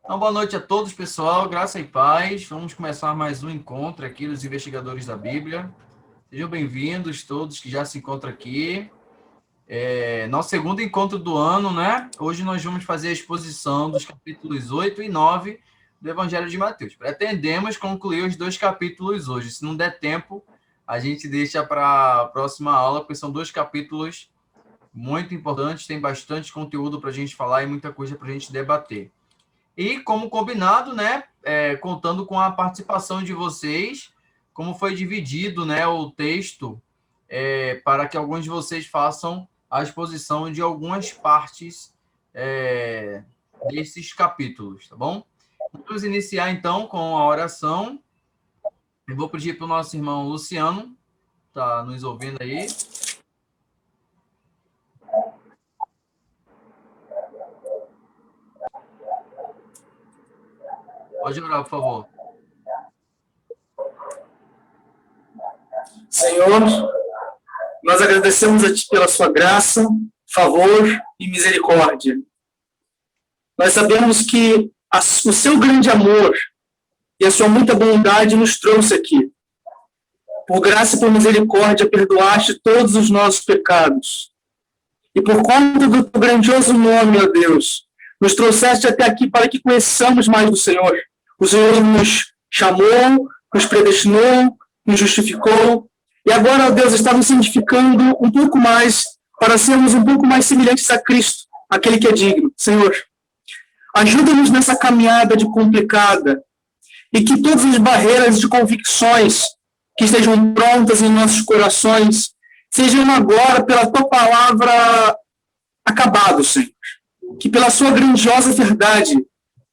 Então, boa noite a todos, pessoal. Graça e paz. Vamos começar mais um encontro aqui dos investigadores da Bíblia. Sejam bem-vindos todos que já se encontram aqui. Nosso segundo encontro do ano, né? Hoje nós vamos fazer a exposição dos capítulos 8 e 9 do Evangelho de Mateus. Pretendemos concluir os 2 capítulos hoje. Se não der tempo, a gente deixa para a próxima aula, porque são 2 capítulos muito importantes, tem bastante conteúdo para a gente falar e muita coisa para a gente debater. E como combinado, né, contando com a participação de vocês, como foi dividido, né, o texto, para que alguns de vocês façam a exposição de algumas partes desses capítulos, tá bom? Vamos iniciar, então, com a oração. Eu vou pedir para o nosso irmão Luciano, tá nos ouvindo aí. Pode orar, por favor. Senhor, nós agradecemos a Ti pela Sua graça, favor e misericórdia. Nós sabemos que o Seu grande amor e a Sua muita bondade nos trouxe aqui. Por graça e por misericórdia, perdoaste todos os nossos pecados. E por conta do Teu grandioso nome, ó Deus, nos trouxeste até aqui para que conheçamos mais do Senhor. O Senhor nos chamou, nos predestinou, nos justificou. E agora, ó Deus, está nos santificando um pouco mais para sermos um pouco mais semelhantes a Cristo, aquele que é digno. Senhor, ajuda-nos nessa caminhada de complicada e que todas as barreiras de convicções que estejam prontas em nossos corações sejam agora, pela Tua palavra, acabados, Senhor. Que pela Sua grandiosa verdade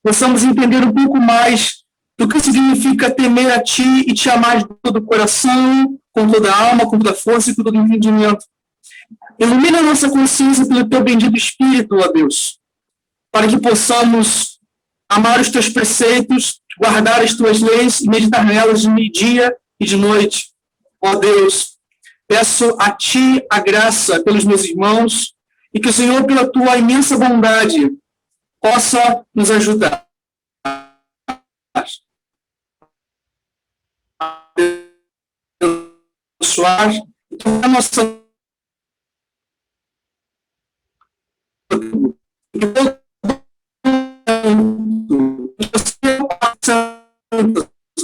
possamos entender um pouco mais do que significa temer a Ti e Te amar de todo o coração, com toda a alma, com toda a força e com todo o entendimento. Ilumina a nossa consciência pelo Teu bendito Espírito, ó Deus, para que possamos amar os Teus preceitos, guardar as Tuas leis e meditar nelas de dia e de noite. Ó Deus, peço a Ti a graça pelos meus irmãos e que o Senhor, pela Tua imensa bondade, possa nos ajudar a abençoar a nossa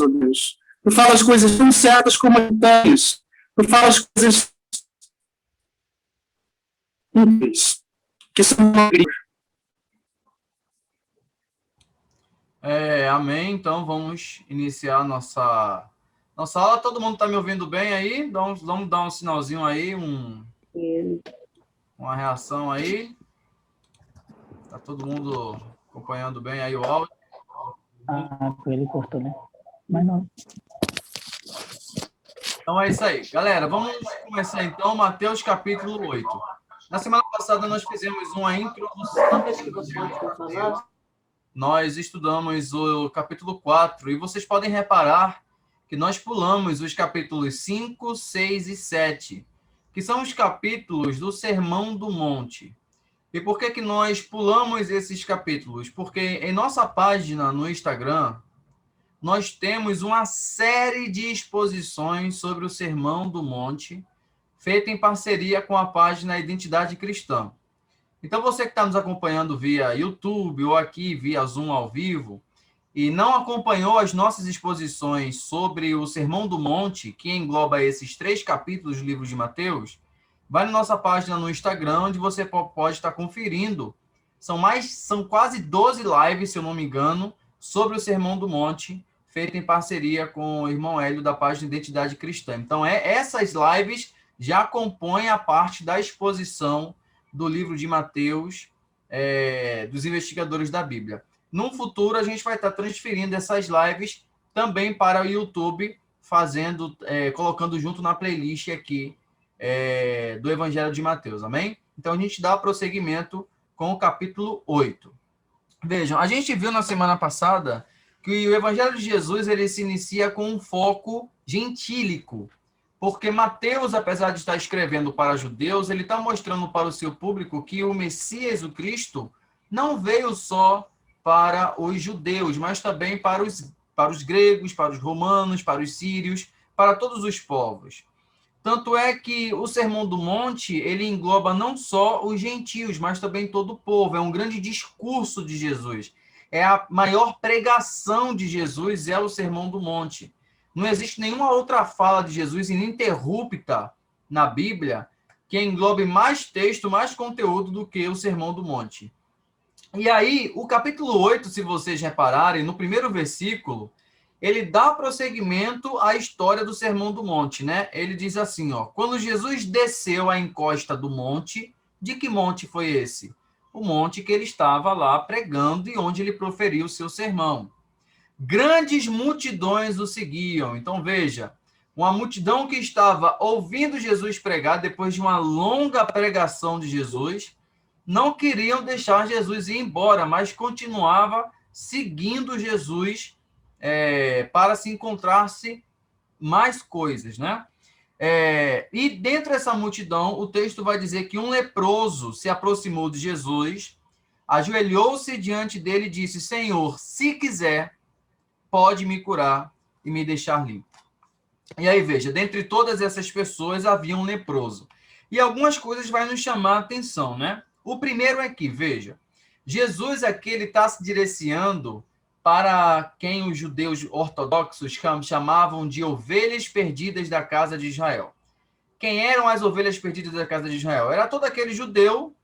Deus. Tu falas coisas tão certas como montanhas. Tu falas coisas que são Amém. Então, vamos iniciar a nossa aula. Todo mundo está me ouvindo bem aí? Vamos dar um sinalzinho aí, uma reação aí. Está todo mundo acompanhando bem aí o áudio? Ele cortou, né? Mas não. Então é isso aí. Galera, vamos começar então Mateus capítulo 8. Na semana passada nós fizemos uma introdução. Nós estudamos o capítulo 4 e vocês podem reparar que nós pulamos os capítulos 5, 6 e 7, que são os capítulos do Sermão do Monte. E por que nós pulamos esses capítulos? Porque em nossa página no Instagram, nós temos uma série de exposições sobre o Sermão do Monte, feita em parceria com a página Identidade Cristã. Então, você que está nos acompanhando via YouTube ou aqui via Zoom ao vivo e não acompanhou as nossas exposições sobre o Sermão do Monte, que engloba esses 3 capítulos do livro de Mateus, vai na nossa página no Instagram, onde você pode estar conferindo. São quase 12 lives, se eu não me engano, sobre o Sermão do Monte, feita em parceria com o irmão Hélio da página Identidade Cristã. Então, essas lives já compõem a parte da exposição do livro de Mateus, dos investigadores da Bíblia. No futuro, a gente vai estar transferindo essas lives também para o YouTube, colocando junto na playlist aqui do Evangelho de Mateus, amém? Então, a gente dá prosseguimento com o capítulo 8. Vejam, a gente viu na semana passada que o Evangelho de Jesus ele se inicia com um foco gentílico, porque Mateus, apesar de estar escrevendo para judeus, ele está mostrando para o seu público que o Messias, o Cristo, não veio só para os judeus, mas também para os gregos, para os romanos, para os sírios, para todos os povos. Tanto é que o Sermão do Monte, ele engloba não só os gentios, mas também todo o povo. É um grande discurso de Jesus. É a maior pregação de Jesus, é o Sermão do Monte. Não existe nenhuma outra fala de Jesus ininterrupta na Bíblia que englobe mais texto, mais conteúdo do que o Sermão do Monte. E aí, o capítulo 8, se vocês repararem, no primeiro versículo, ele dá prosseguimento à história do Sermão do Monte, né? Ele diz assim, ó: quando Jesus desceu a encosta do monte, de que monte foi esse? O monte que ele estava lá pregando e onde ele proferiu o seu sermão. Grandes multidões o seguiam. Então, veja, uma multidão que estava ouvindo Jesus pregar depois de uma longa pregação de Jesus, não queriam deixar Jesus ir embora, mas continuava seguindo Jesus para se encontrar-se mais coisas, né? E dentro dessa multidão, o texto vai dizer que um leproso se aproximou de Jesus, ajoelhou-se diante dele e disse: Senhor, se quiser, pode me curar e me deixar limpo. E aí, veja, dentre todas essas pessoas havia um leproso. E algumas coisas vai nos chamar a atenção, né? O primeiro é que, veja, Jesus aqui ele está se direcionando para quem os judeus ortodoxos chamavam de ovelhas perdidas da casa de Israel. Quem eram as ovelhas perdidas da casa de Israel? Era todo aquele judeu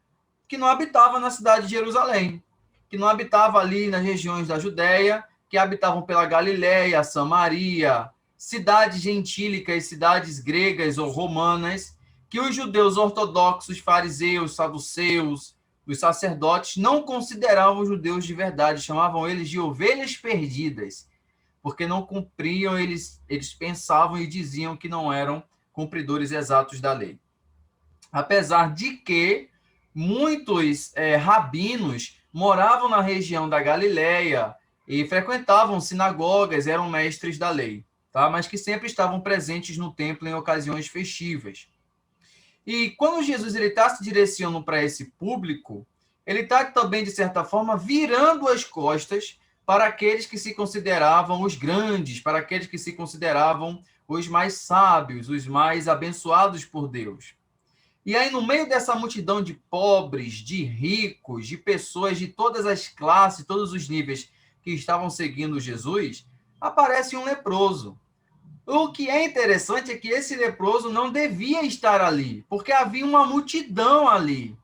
que não habitava na cidade de Jerusalém, que não habitava ali nas regiões da Judéia, que habitavam pela Galiléia, Samaria, cidades gentílicas, cidades gregas ou romanas, que os judeus ortodoxos, fariseus, saduceus, os sacerdotes não consideravam os judeus de verdade, chamavam eles de ovelhas perdidas, porque não cumpriam, eles pensavam e diziam que não eram cumpridores exatos da lei. Apesar de que muitos rabinos moravam na região da Galiléia e frequentavam sinagogas, eram mestres da lei, tá? Mas que sempre estavam presentes no templo em ocasiões festivas. E quando Jesus está se direcionando para esse público, ele está também, de certa forma, virando as costas para aqueles que se consideravam os grandes, para aqueles que se consideravam os mais sábios, os mais abençoados por Deus. E aí, no meio dessa multidão de pobres, de ricos, de pessoas de todas as classes, todos os níveis que estavam seguindo Jesus, aparece um leproso. O que é interessante é que esse leproso não devia estar ali, porque havia uma multidão ali.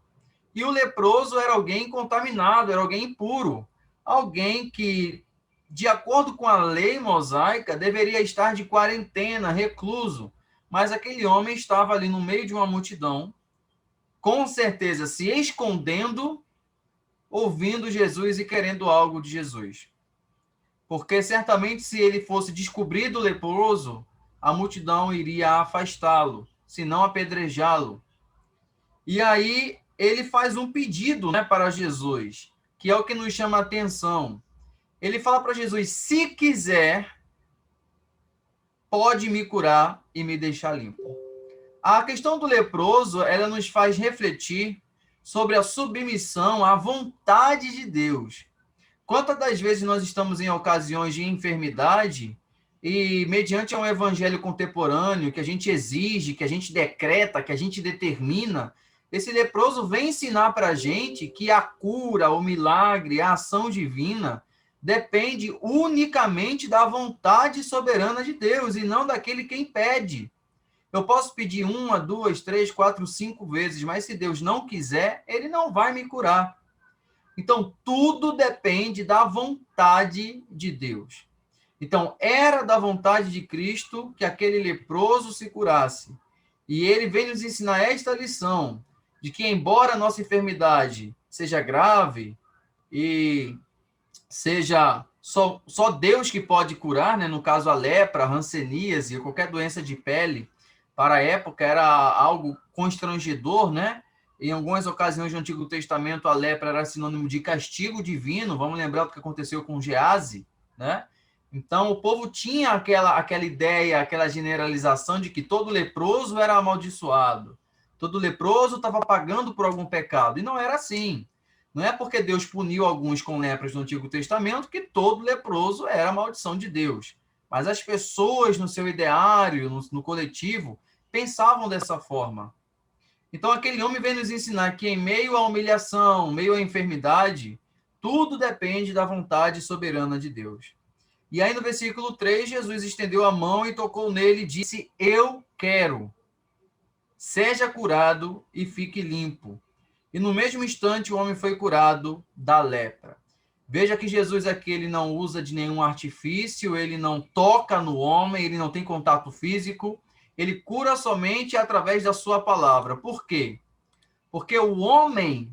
E o leproso era alguém contaminado, era alguém impuro. Alguém que, de acordo com a lei mosaica, deveria estar de quarentena, recluso. Mas aquele homem estava ali no meio de uma multidão, com certeza se escondendo, ouvindo Jesus e querendo algo de Jesus. Porque certamente se ele fosse descobrido leproso, a multidão iria afastá-lo, se não apedrejá-lo. E aí ele faz um pedido, né, para Jesus, que é o que nos chama a atenção. Ele fala para Jesus: se quiser, pode me curar e me deixar limpo. A questão do leproso, ela nos faz refletir sobre a submissão à vontade de Deus. Quantas das vezes nós estamos em ocasiões de enfermidade e, mediante um evangelho contemporâneo, que a gente exige, que a gente decreta, que a gente determina, esse leproso vem ensinar para a gente que a cura, o milagre, a ação divina depende unicamente da vontade soberana de Deus e não daquele quem pede. Eu posso pedir 1, 2, 3, 4, 5 vezes, mas se Deus não quiser, ele não vai me curar. Então, tudo depende da vontade de Deus. Então, era da vontade de Cristo que aquele leproso se curasse. E ele vem nos ensinar esta lição, de que, embora a nossa enfermidade seja grave e seja só Deus que pode curar, né? No caso, a lepra, a hanseníase, qualquer doença de pele, para a época era algo constrangedor, né? Em algumas ocasiões do Antigo Testamento, a lepra era sinônimo de castigo divino. Vamos lembrar do que aconteceu com Gease, né? Então, o povo tinha aquela ideia, aquela generalização de que todo leproso era amaldiçoado. Todo leproso estava pagando por algum pecado. E não era assim. Não é porque Deus puniu alguns com lepras no Antigo Testamento que todo leproso era a maldição de Deus. Mas as pessoas no seu ideário, no coletivo, pensavam dessa forma. Então aquele homem vem nos ensinar que em meio à humilhação, em meio à enfermidade, tudo depende da vontade soberana de Deus. E aí no versículo 3, Jesus estendeu a mão e tocou nele e disse: eu quero. Seja curado e fique limpo. E no mesmo instante o homem foi curado da lepra. Veja que Jesus aqui ele não usa de nenhum artifício, ele não toca no homem, ele não tem contato físico, ele cura somente através da sua palavra. Por quê? Porque o homem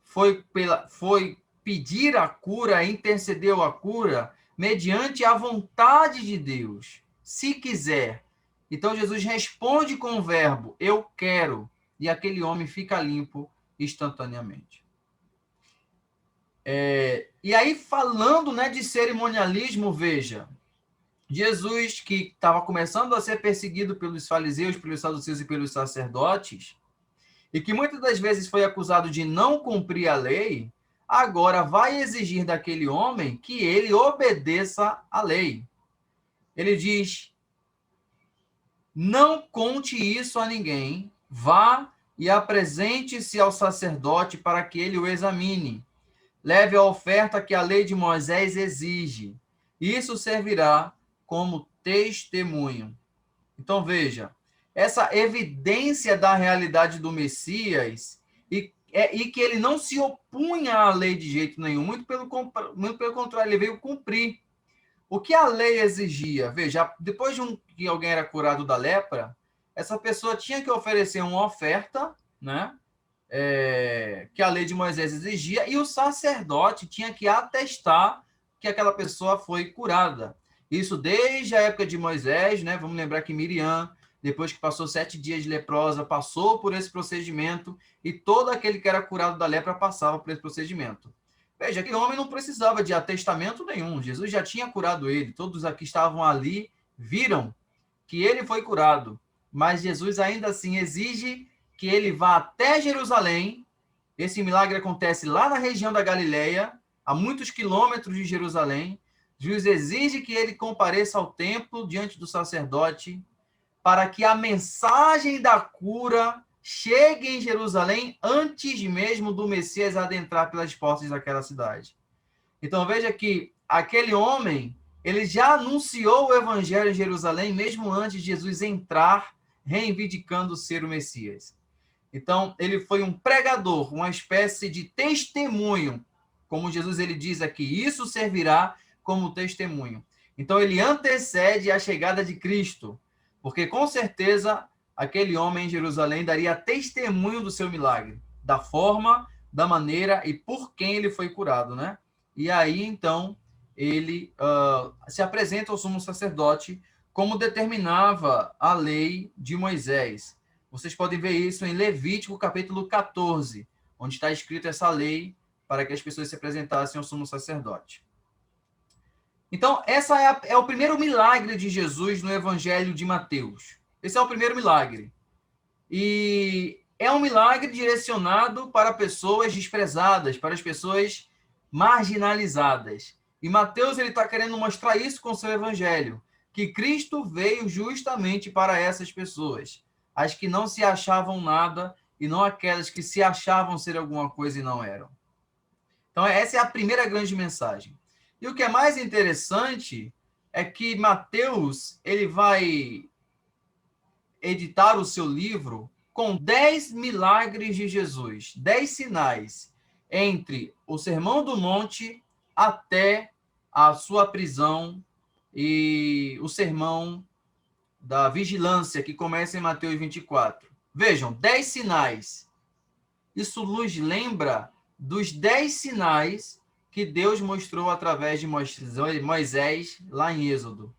foi pedir a cura, intercedeu a cura, mediante a vontade de Deus, se quiser. Então Jesus responde com o verbo, eu quero, e aquele homem fica limpo instantaneamente. E aí, falando, né, de cerimonialismo, veja, Jesus, que estava começando a ser perseguido pelos fariseus, pelos saduceus e pelos sacerdotes, e que muitas das vezes foi acusado de não cumprir a lei, agora vai exigir daquele homem que ele obedeça à lei. Ele diz, não conte isso a ninguém, vá e apresente-se ao sacerdote para que ele o examine. Leve a oferta que a lei de Moisés exige. Isso servirá como testemunho. Então, veja, essa evidência da realidade do Messias e que ele não se opunha à lei de jeito nenhum, muito pelo contrário, ele veio cumprir. O que a lei exigia? Veja, depois de que alguém era curado da lepra, essa pessoa tinha que oferecer uma oferta, né? Que a lei de Moisés exigia, e o sacerdote tinha que atestar que aquela pessoa foi curada. Isso desde a época de Moisés, né? Vamos lembrar que Miriam, depois que passou 7 dias de leprosa, passou por esse procedimento, e todo aquele que era curado da lepra passava por esse procedimento. Veja, aquele homem não precisava de atestamento nenhum, Jesus já tinha curado ele, todos aqui estavam ali, viram que ele foi curado, mas Jesus ainda assim exige que ele vá até Jerusalém. Esse milagre acontece lá na região da Galileia, a muitos quilômetros de Jerusalém. Jesus exige que ele compareça ao templo diante do sacerdote para que a mensagem da cura chegue em Jerusalém antes mesmo do Messias adentrar pelas portas daquela cidade. Então veja que aquele homem, ele já anunciou o evangelho em Jerusalém mesmo antes de Jesus entrar, reivindicando ser o Messias. Então, ele foi um pregador, uma espécie de testemunho. Como Jesus ele diz aqui, isso servirá como testemunho. Então, ele antecede a chegada de Cristo, porque com certeza aquele homem em Jerusalém daria testemunho do seu milagre, da forma, da maneira e por quem ele foi curado, né? E aí, então, ele se apresenta ao sumo sacerdote como determinava a lei de Moisés. Vocês podem ver isso em Levítico, capítulo 14, onde está escrito essa lei para que as pessoas se apresentassem ao sumo sacerdote. Então, essa é o primeiro milagre de Jesus no Evangelho de Mateus. Esse é o primeiro milagre. E é um milagre direcionado para pessoas desprezadas, para as pessoas marginalizadas. E Mateus está querendo mostrar isso com o seu Evangelho, que Cristo veio justamente para essas pessoas, as que não se achavam nada e não aquelas que se achavam ser alguma coisa e não eram. Então, essa é a primeira grande mensagem. E o que é mais interessante é que Mateus ele vai editar o seu livro com 10 milagres de Jesus, 10 sinais, entre o Sermão do Monte até a sua prisão e o sermão da vigilância, que começa em Mateus 24. Vejam, 10 sinais. Isso nos lembra dos 10 sinais que Deus mostrou através de Moisés lá em Êxodo.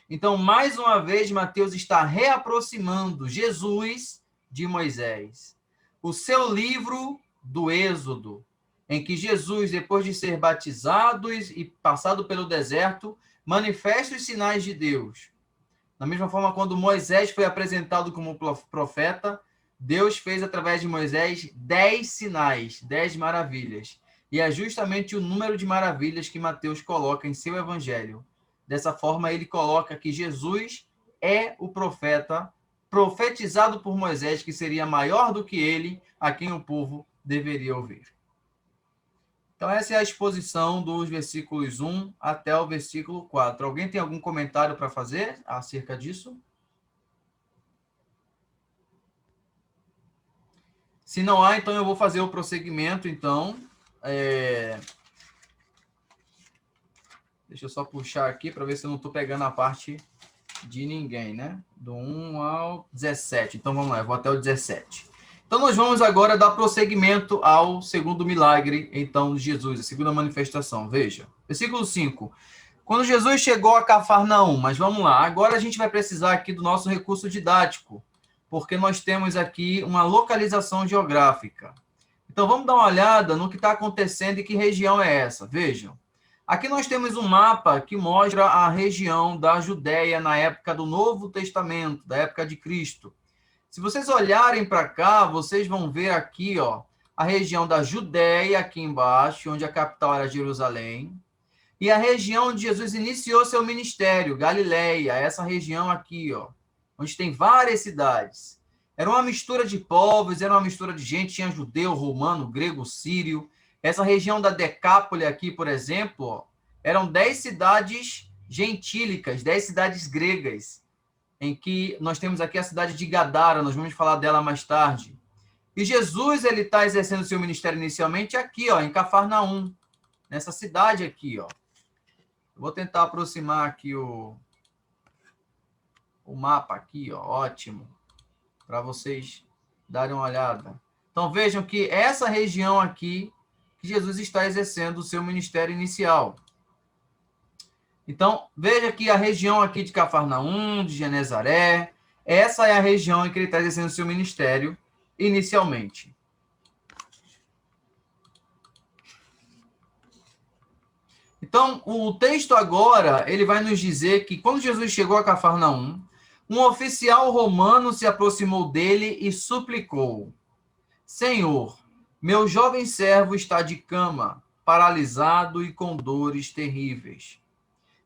Então, mais uma vez, Mateus está reaproximando Jesus de Moisés. O seu livro do Êxodo, em que Jesus, depois de ser batizado e passado pelo deserto, manifesta os sinais de Deus. Da mesma forma, quando Moisés foi apresentado como profeta, Deus fez através de Moisés 10 sinais, 10 maravilhas. E é justamente o número de maravilhas que Mateus coloca em seu evangelho. Dessa forma, ele coloca que Jesus é o profeta profetizado por Moisés, que seria maior do que ele, a quem o povo deveria ouvir. Então, essa é a exposição dos versículos 1 até o versículo 4. Alguém tem algum comentário para fazer acerca disso? Se não há, então eu vou fazer o prosseguimento, então. Deixa eu só puxar aqui para ver se eu não estou pegando a parte de ninguém, né? Do 1 ao 17. Então, vamos lá, eu vou até o 17. Então, nós vamos agora dar prosseguimento ao segundo milagre, então, de Jesus, a segunda manifestação. Veja, versículo 5. Quando Jesus chegou a Cafarnaum, mas vamos lá, agora a gente vai precisar aqui do nosso recurso didático, porque nós temos aqui uma localização geográfica. Então, vamos dar uma olhada no que está acontecendo e que região é essa. Vejam. Aqui nós temos um mapa que mostra a região da Judéia na época do Novo Testamento, da época de Cristo. Se vocês olharem para cá, vocês vão ver aqui, ó, a região da Judéia, aqui embaixo, onde a capital era Jerusalém, e a região onde Jesus iniciou seu ministério, Galileia, essa região aqui, ó, onde tem várias cidades. Era uma mistura de povos, era uma mistura de gente, tinha judeu, romano, grego, sírio. Essa região da Decápole aqui, por exemplo, ó, eram 10 cidades gentílicas, 10 cidades gregas, em que nós temos aqui a cidade de Gadara, nós vamos falar dela mais tarde. E Jesus, ele está exercendo seu ministério inicialmente aqui, ó, em Cafarnaum, nessa cidade aqui, ó. Eu vou tentar aproximar aqui o mapa aqui, ó, ótimo, para vocês darem uma olhada. Então, vejam que essa região aqui, que Jesus está exercendo o seu ministério inicial. Então, veja que a região aqui de Cafarnaum, de Genezaré, essa é a região em que ele está exercendo o seu ministério inicialmente. Então, o texto agora, ele vai nos dizer que quando Jesus chegou a Cafarnaum, um oficial romano se aproximou dele e suplicou: Senhor, meu jovem servo está de cama, paralisado e com dores terríveis.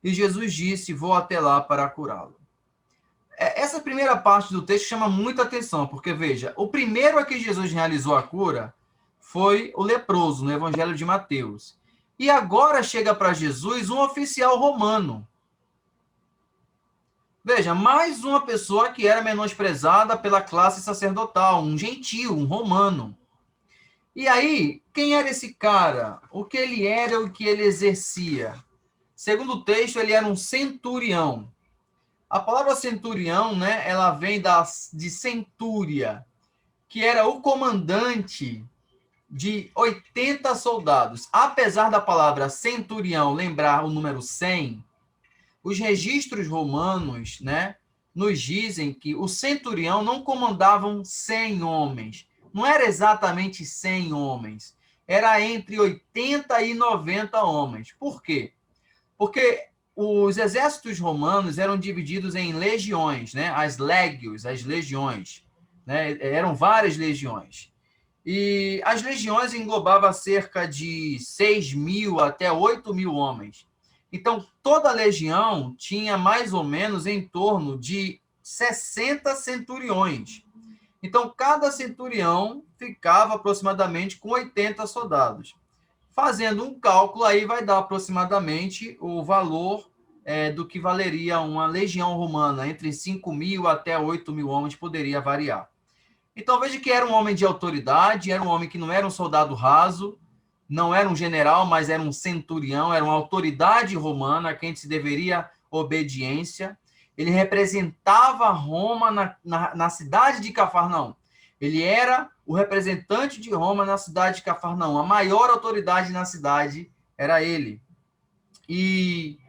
E Jesus disse: vou até lá para curá-lo. Essa primeira parte do texto chama muita atenção, porque, veja, o primeiro a que Jesus realizou a cura foi o leproso, no Evangelho de Mateus. E agora chega para Jesus um oficial romano. Veja, mais uma pessoa que era menosprezada pela classe sacerdotal, um gentio, um romano. E aí, quem era esse cara? O que ele era, o que ele exercia? Segundo o texto, ele era um centurião. A palavra centurião, né, ela vem de centúria, que era o comandante de 80 soldados. Apesar da palavra centurião lembrar o número 100, os registros romanos, né, nos dizem que o centurião não comandavam 100 homens. Não era exatamente 100 homens. Era entre 80 e 90 homens. Por quê? Porque os exércitos romanos eram divididos em legiões, né? As légios, as legiões. Né? Eram várias legiões. E as legiões englobavam cerca de 6.000 até 8.000 homens. Então, toda legião tinha mais ou menos em torno de 60 centuriões. Então, cada centurião ficava aproximadamente com 80 soldados. Fazendo um cálculo, aí vai dar aproximadamente o valor do que valeria uma legião romana, entre 5.000 até 8.000 homens, poderia variar. Então, veja que era um homem de autoridade, era um homem que não era um soldado raso, não era um general, mas era um centurião, era uma autoridade romana a quem se deveria obediência. Ele representava Roma na cidade de Cafarnaum. Ele era o representante de Roma na cidade de Cafarnaum. A maior autoridade na cidade era ele. E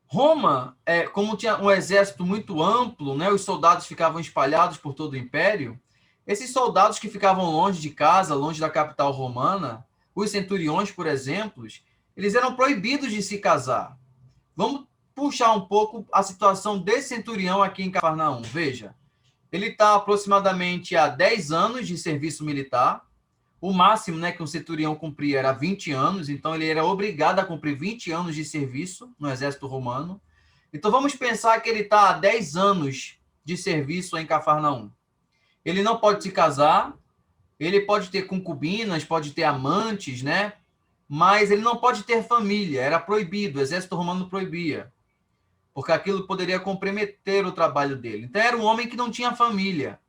Roma, como tinha um exército muito amplo, né, os soldados ficavam espalhados por todo o império. Esses soldados que ficavam longe de casa, longe da capital romana, os centuriões, por exemplo, eles eram proibidos de se casar. Vamos puxar um pouco a situação desse centurião aqui em Cafarnaum. Veja, ele está aproximadamente há 10 anos de serviço militar. O máximo, né, que um centurião cumpria era 20 anos, então ele era obrigado a cumprir 20 anos de serviço no exército romano. Então vamos pensar que ele está há 10 anos de serviço em Cafarnaum. Ele não pode se casar, ele pode ter concubinas, pode ter amantes, né? Mas ele não pode ter família, era proibido, o exército romano proibia, porque aquilo poderia comprometer o trabalho dele. Então era um homem que não tinha família.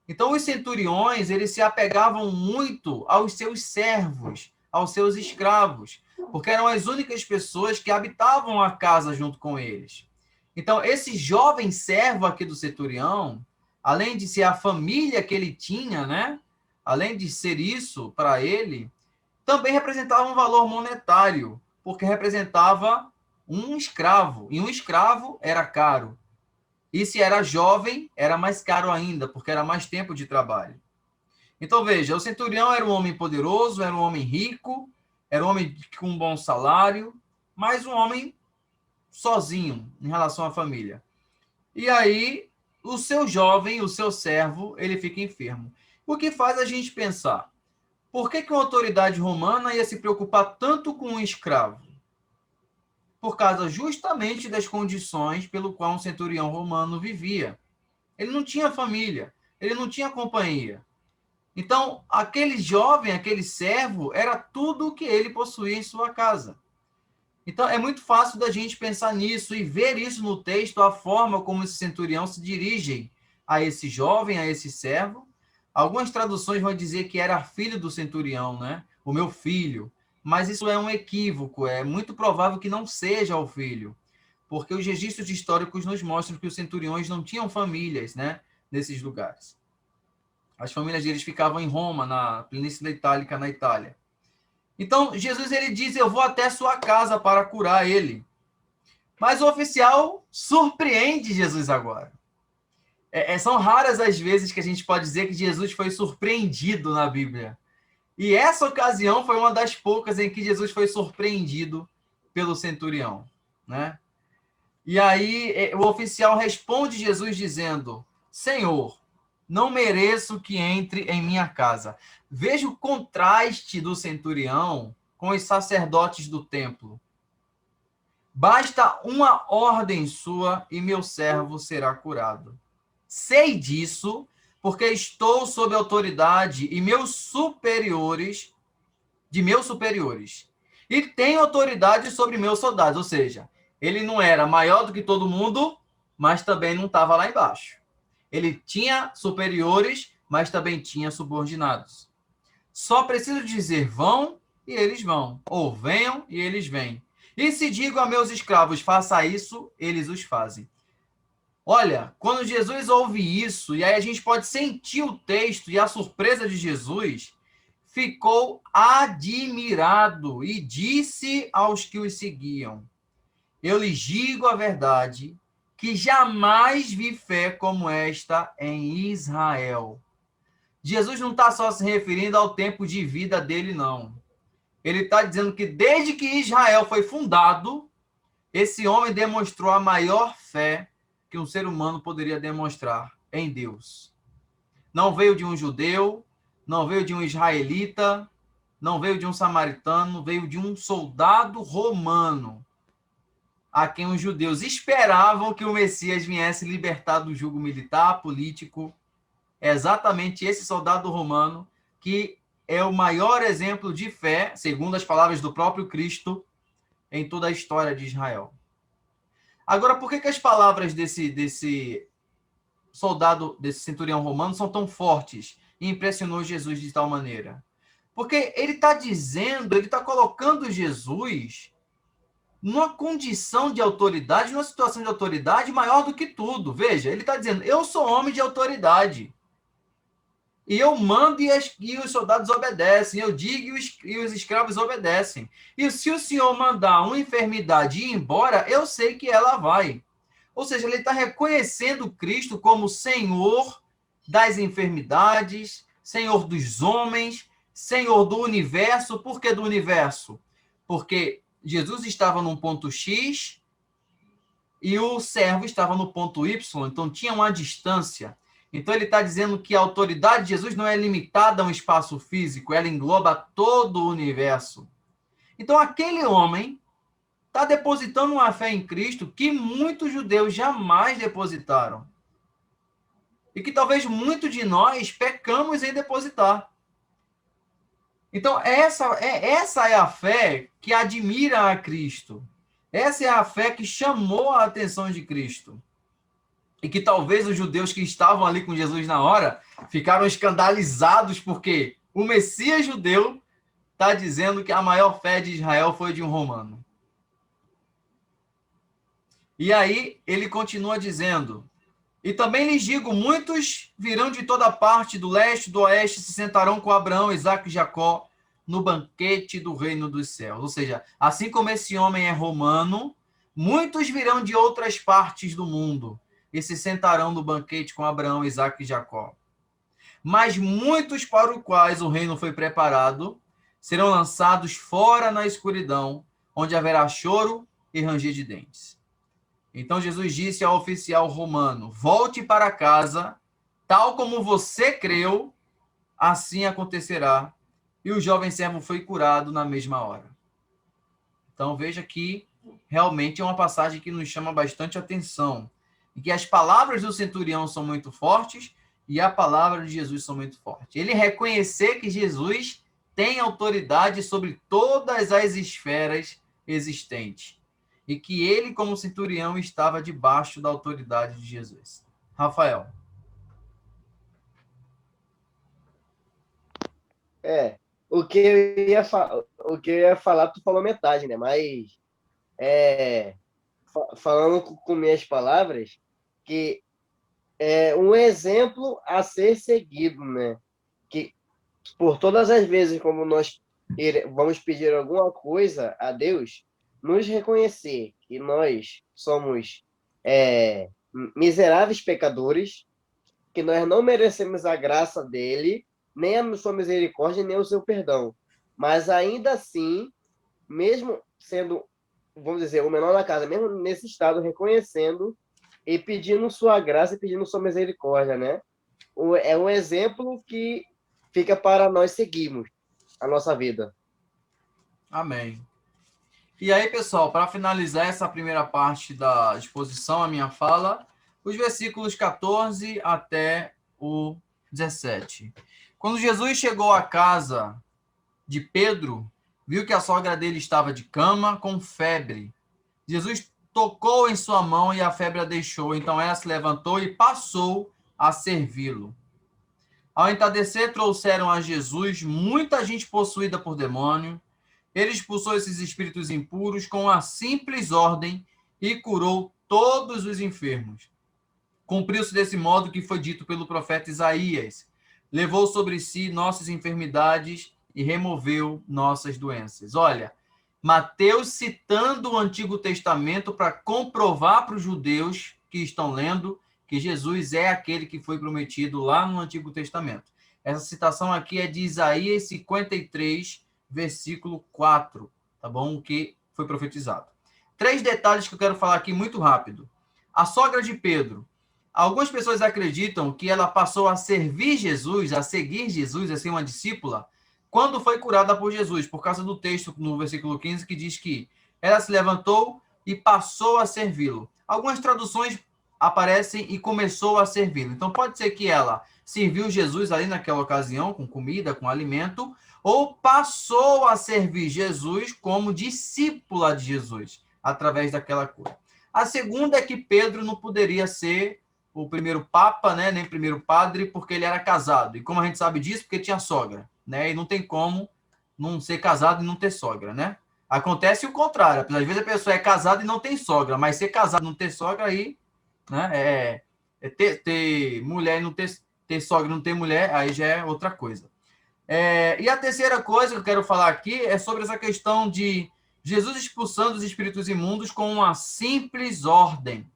Então os centuriões, eles se apegavam muito aos seus servos, aos seus escravos, porque eram as únicas pessoas que habitavam a casa junto com eles. Então esse jovem servo aqui do centurião, além de ser a família que ele tinha, né? Além de ser isso para ele, também representava um valor monetário, porque representava um escravo, e um escravo era caro. E se era jovem, era mais caro ainda, porque era mais tempo de trabalho. Então, veja, o centurião era um homem poderoso, era um homem rico, era um homem com um bom salário, mas um homem sozinho em relação à família. E aí, o seu jovem, o seu servo, ele fica enfermo. O que faz a gente pensar? Por que uma autoridade romana ia se preocupar tanto com um escravo? Por causa justamente das condições pelo qual um centurião romano vivia. Ele não tinha família, ele não tinha companhia. Então, aquele jovem, aquele servo, era tudo o que ele possuía em sua casa. Então, é muito fácil da gente pensar nisso e ver isso no texto, a forma como esse centurião se dirige a esse jovem, a esse servo. Algumas traduções vão dizer que era filho do centurião, né? O meu filho. Mas isso é um equívoco, é muito provável que não seja o filho, porque os registros históricos nos mostram que os centuriões não tinham famílias, né, nesses lugares. As famílias deles ficavam em Roma, na Península Itálica, na Itália. Então, Jesus ele diz, eu vou até sua casa para curar ele. Mas o oficial surpreende Jesus agora. São raras as vezes que a gente pode dizer que Jesus foi surpreendido na Bíblia. E essa ocasião foi uma das poucas em que Jesus foi surpreendido pelo centurião, né? E aí o oficial responde Jesus dizendo, Senhor, não mereço que entre em minha casa. Veja o contraste do centurião com os sacerdotes do templo. Basta uma ordem sua e meu servo será curado. Sei disso, porque estou sob autoridade e de meus superiores. E tenho autoridade sobre meus soldados. Ou seja, ele não era maior do que todo mundo, mas também não estava lá embaixo. Ele tinha superiores, mas também tinha subordinados. Só preciso dizer vão, e eles vão. Ou venham, e eles vêm. E se digo a meus escravos, faça isso, eles os fazem. Olha, quando Jesus ouve isso, e aí a gente pode sentir o texto e a surpresa de Jesus, ficou admirado e disse aos que os seguiam, eu lhes digo a verdade, que jamais vi fé como esta em Israel. Jesus não está só se referindo ao tempo de vida dele, não. Ele está dizendo que desde que Israel foi fundado, esse homem demonstrou a maior fé que um ser humano poderia demonstrar em Deus. Não veio de um judeu, não veio de um israelita, não veio de um samaritano, veio de um soldado romano, a quem os judeus esperavam que o Messias viesse libertar do jugo militar, político. É exatamente esse soldado romano que é o maior exemplo de fé, segundo as palavras do próprio Cristo, em toda a história de Israel. Agora, por que as palavras desse soldado, desse centurião romano, são tão fortes e impressionou Jesus de tal maneira? Porque ele está dizendo, ele está colocando Jesus numa condição de autoridade, numa situação de autoridade maior do que tudo. Veja, ele está dizendo, eu sou homem de autoridade. E eu mando e os soldados obedecem, eu digo e os escravos obedecem. E se o Senhor mandar uma enfermidade ir embora, eu sei que ela vai. Ou seja, ele está reconhecendo Cristo como Senhor das enfermidades, Senhor dos homens, Senhor do universo. Por que do universo? Porque Jesus estava num ponto X e o servo estava no ponto Y, então tinha uma distância. Então, ele está dizendo que a autoridade de Jesus não é limitada a um espaço físico, ela engloba todo o universo. Então, aquele homem está depositando uma fé em Cristo que muitos judeus jamais depositaram. E que talvez muitos de nós pecamos em depositar. Então, essa é a fé que admira a Cristo. Essa é a fé que chamou a atenção de Cristo. E que talvez os judeus que estavam ali com Jesus na hora ficaram escandalizados porque o Messias judeu está dizendo que a maior fé de Israel foi de um romano. E aí ele continua dizendo: e também lhes digo, muitos virão de toda parte, do leste e do oeste, se sentarão com Abraão, Isaque e Jacó no banquete do reino dos céus. Ou seja, assim como esse homem é romano, muitos virão de outras partes do mundo e se sentarão no banquete com Abraão, Isaque e Jacó. Mas muitos para os quais o reino foi preparado serão lançados fora na escuridão, onde haverá choro e ranger de dentes. Então Jesus disse ao oficial romano: volte para casa, tal como você creu, assim acontecerá. E o jovem servo foi curado na mesma hora. Então veja que realmente é uma passagem que nos chama bastante atenção. E que as palavras do centurião são muito fortes e a palavra de Jesus são muito fortes. Ele reconhecer que Jesus tem autoridade sobre todas as esferas existentes. E que ele, como centurião, estava debaixo da autoridade de Jesus. Rafael. O que eu ia falar, tu falou metade, né? Mas, falando com minhas palavras, que é um exemplo a ser seguido, né? Que por todas as vezes como nós vamos pedir alguma coisa a Deus, nos reconhecer que nós somos miseráveis pecadores, que nós não merecemos a graça dele, nem a sua misericórdia, nem o seu perdão. Mas ainda assim, mesmo sendo, vamos dizer, o menor da casa, mesmo nesse estado, reconhecendo e pedindo sua graça e pedindo sua misericórdia, né? É um exemplo que fica para nós seguirmos a nossa vida. Amém. E aí, pessoal, para finalizar essa primeira parte da exposição, a minha fala, os versículos 14 até o 17. Quando Jesus chegou à casa de Pedro, viu que a sogra dele estava de cama com febre. Jesus tocou em sua mão e a febre a deixou. Então ela se levantou e passou a servi-lo. Ao entardecer, trouxeram a Jesus muita gente possuída por demônio. Ele expulsou esses espíritos impuros com a simples ordem e curou todos os enfermos. Cumpriu-se desse modo que foi dito pelo profeta Isaías: levou sobre si nossas enfermidades e removeu nossas doenças. Olha, Mateus citando o Antigo Testamento para comprovar para os judeus que estão lendo que Jesus é aquele que foi prometido lá no Antigo Testamento. Essa citação aqui é de Isaías 53, versículo 4, tá bom? O que foi profetizado. 3 detalhes que eu quero falar aqui muito rápido. A sogra de Pedro. Algumas pessoas acreditam que ela passou a servir Jesus, a seguir Jesus, a ser uma discípula, quando foi curada por Jesus, por causa do texto no versículo 15, que diz que ela se levantou e passou a servi-lo. Algumas traduções aparecem e começou a servi-lo. Então, pode ser que ela serviu Jesus ali naquela ocasião, com comida, com alimento, ou passou a servir Jesus como discípula de Jesus, através daquela cura. A segunda é que Pedro não poderia ser o primeiro papa, né, nem primeiro padre, porque ele era casado. E como a gente sabe disso? Porque tinha sogra, né? E não tem como não ser casado e não ter sogra, né? Acontece o contrário. Às vezes a pessoa é casada e não tem sogra, mas ser casado e não ter sogra aí, né, ter mulher e não ter sogra e não ter mulher, aí já é outra coisa. E a terceira coisa que eu quero falar aqui é sobre essa questão de Jesus expulsando os espíritos imundos com uma simples ordem.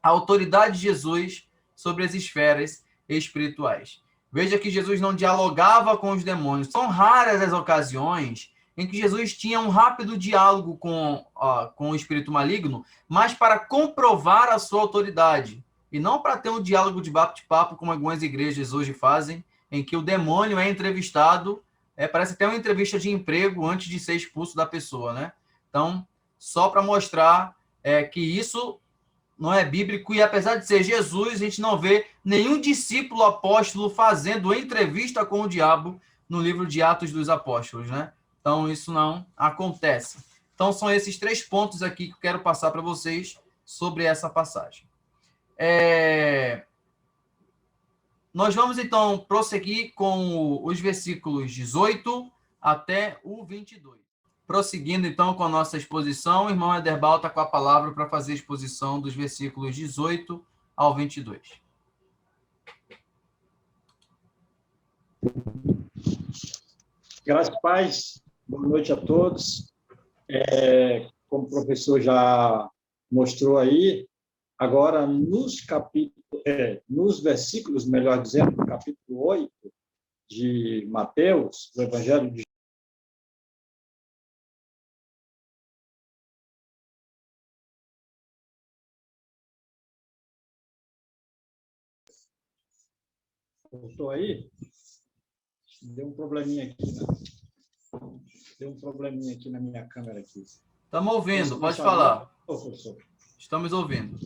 A autoridade de Jesus sobre as esferas espirituais. Veja que Jesus não dialogava com os demônios. São raras as ocasiões em que Jesus tinha um rápido diálogo com o espírito maligno, mas para comprovar a sua autoridade. E não para ter um diálogo de bate-papo, como algumas igrejas hoje fazem, em que o demônio é entrevistado, parece até uma entrevista de emprego antes de ser expulso da pessoa, né? Então, só para mostrar que isso não é bíblico, e apesar de ser Jesus, a gente não vê nenhum discípulo apóstolo fazendo entrevista com o diabo no livro de Atos dos Apóstolos, né? Então, isso não acontece. Então, são esses 3 pontos aqui que eu quero passar para vocês sobre essa passagem. Nós vamos, então, prosseguir com os versículos 18 até o 22. Prosseguindo, então, com a nossa exposição, o irmão Ederbal está com a palavra para fazer a exposição dos versículos 18 ao 22. Graças a paz, boa noite a todos. Como o professor já mostrou aí, agora nos versículos, melhor dizendo, no capítulo 8 de Mateus, do Evangelho de Voltou aí? Deu um probleminha aqui, né? Deu um probleminha aqui na minha câmera aqui. Estamos ouvindo, pode falar. Professor. Estamos ouvindo.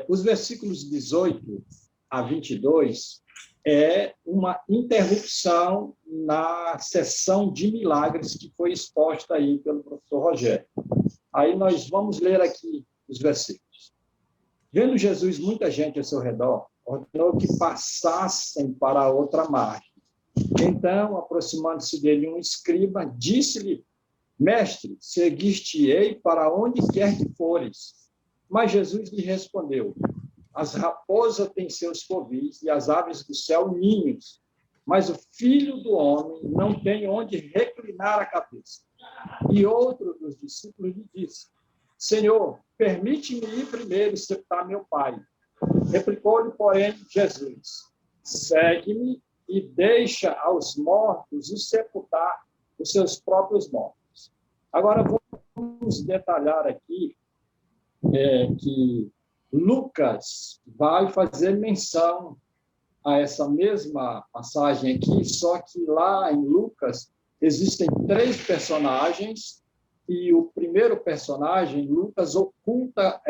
Os versículos 18 a 22 é uma interrupção na sessão de milagres que foi exposta aí pelo professor Rogério. Aí nós vamos ler aqui os versículos. Vendo Jesus muita gente ao seu redor, ordenou que passassem para a outra margem. Então, aproximando-se dele um escriba, disse-lhe: Mestre, seguir-te-ei para onde quer que fores. Mas Jesus lhe respondeu: As raposas têm seus covis e as aves do céu ninhos, mas o Filho do Homem não tem onde reclinar a cabeça. E outro dos discípulos lhe disse: Senhor, permite-me ir primeiro sepultar meu pai. Replicou-lhe, porém, Jesus: Segue-me e deixa aos mortos o sepultar os seus próprios mortos. Agora, vamos detalhar aqui que Lucas vai fazer menção a essa mesma passagem aqui, só que lá em Lucas existem 3 personagens e o primeiro personagem, Lucas, oculta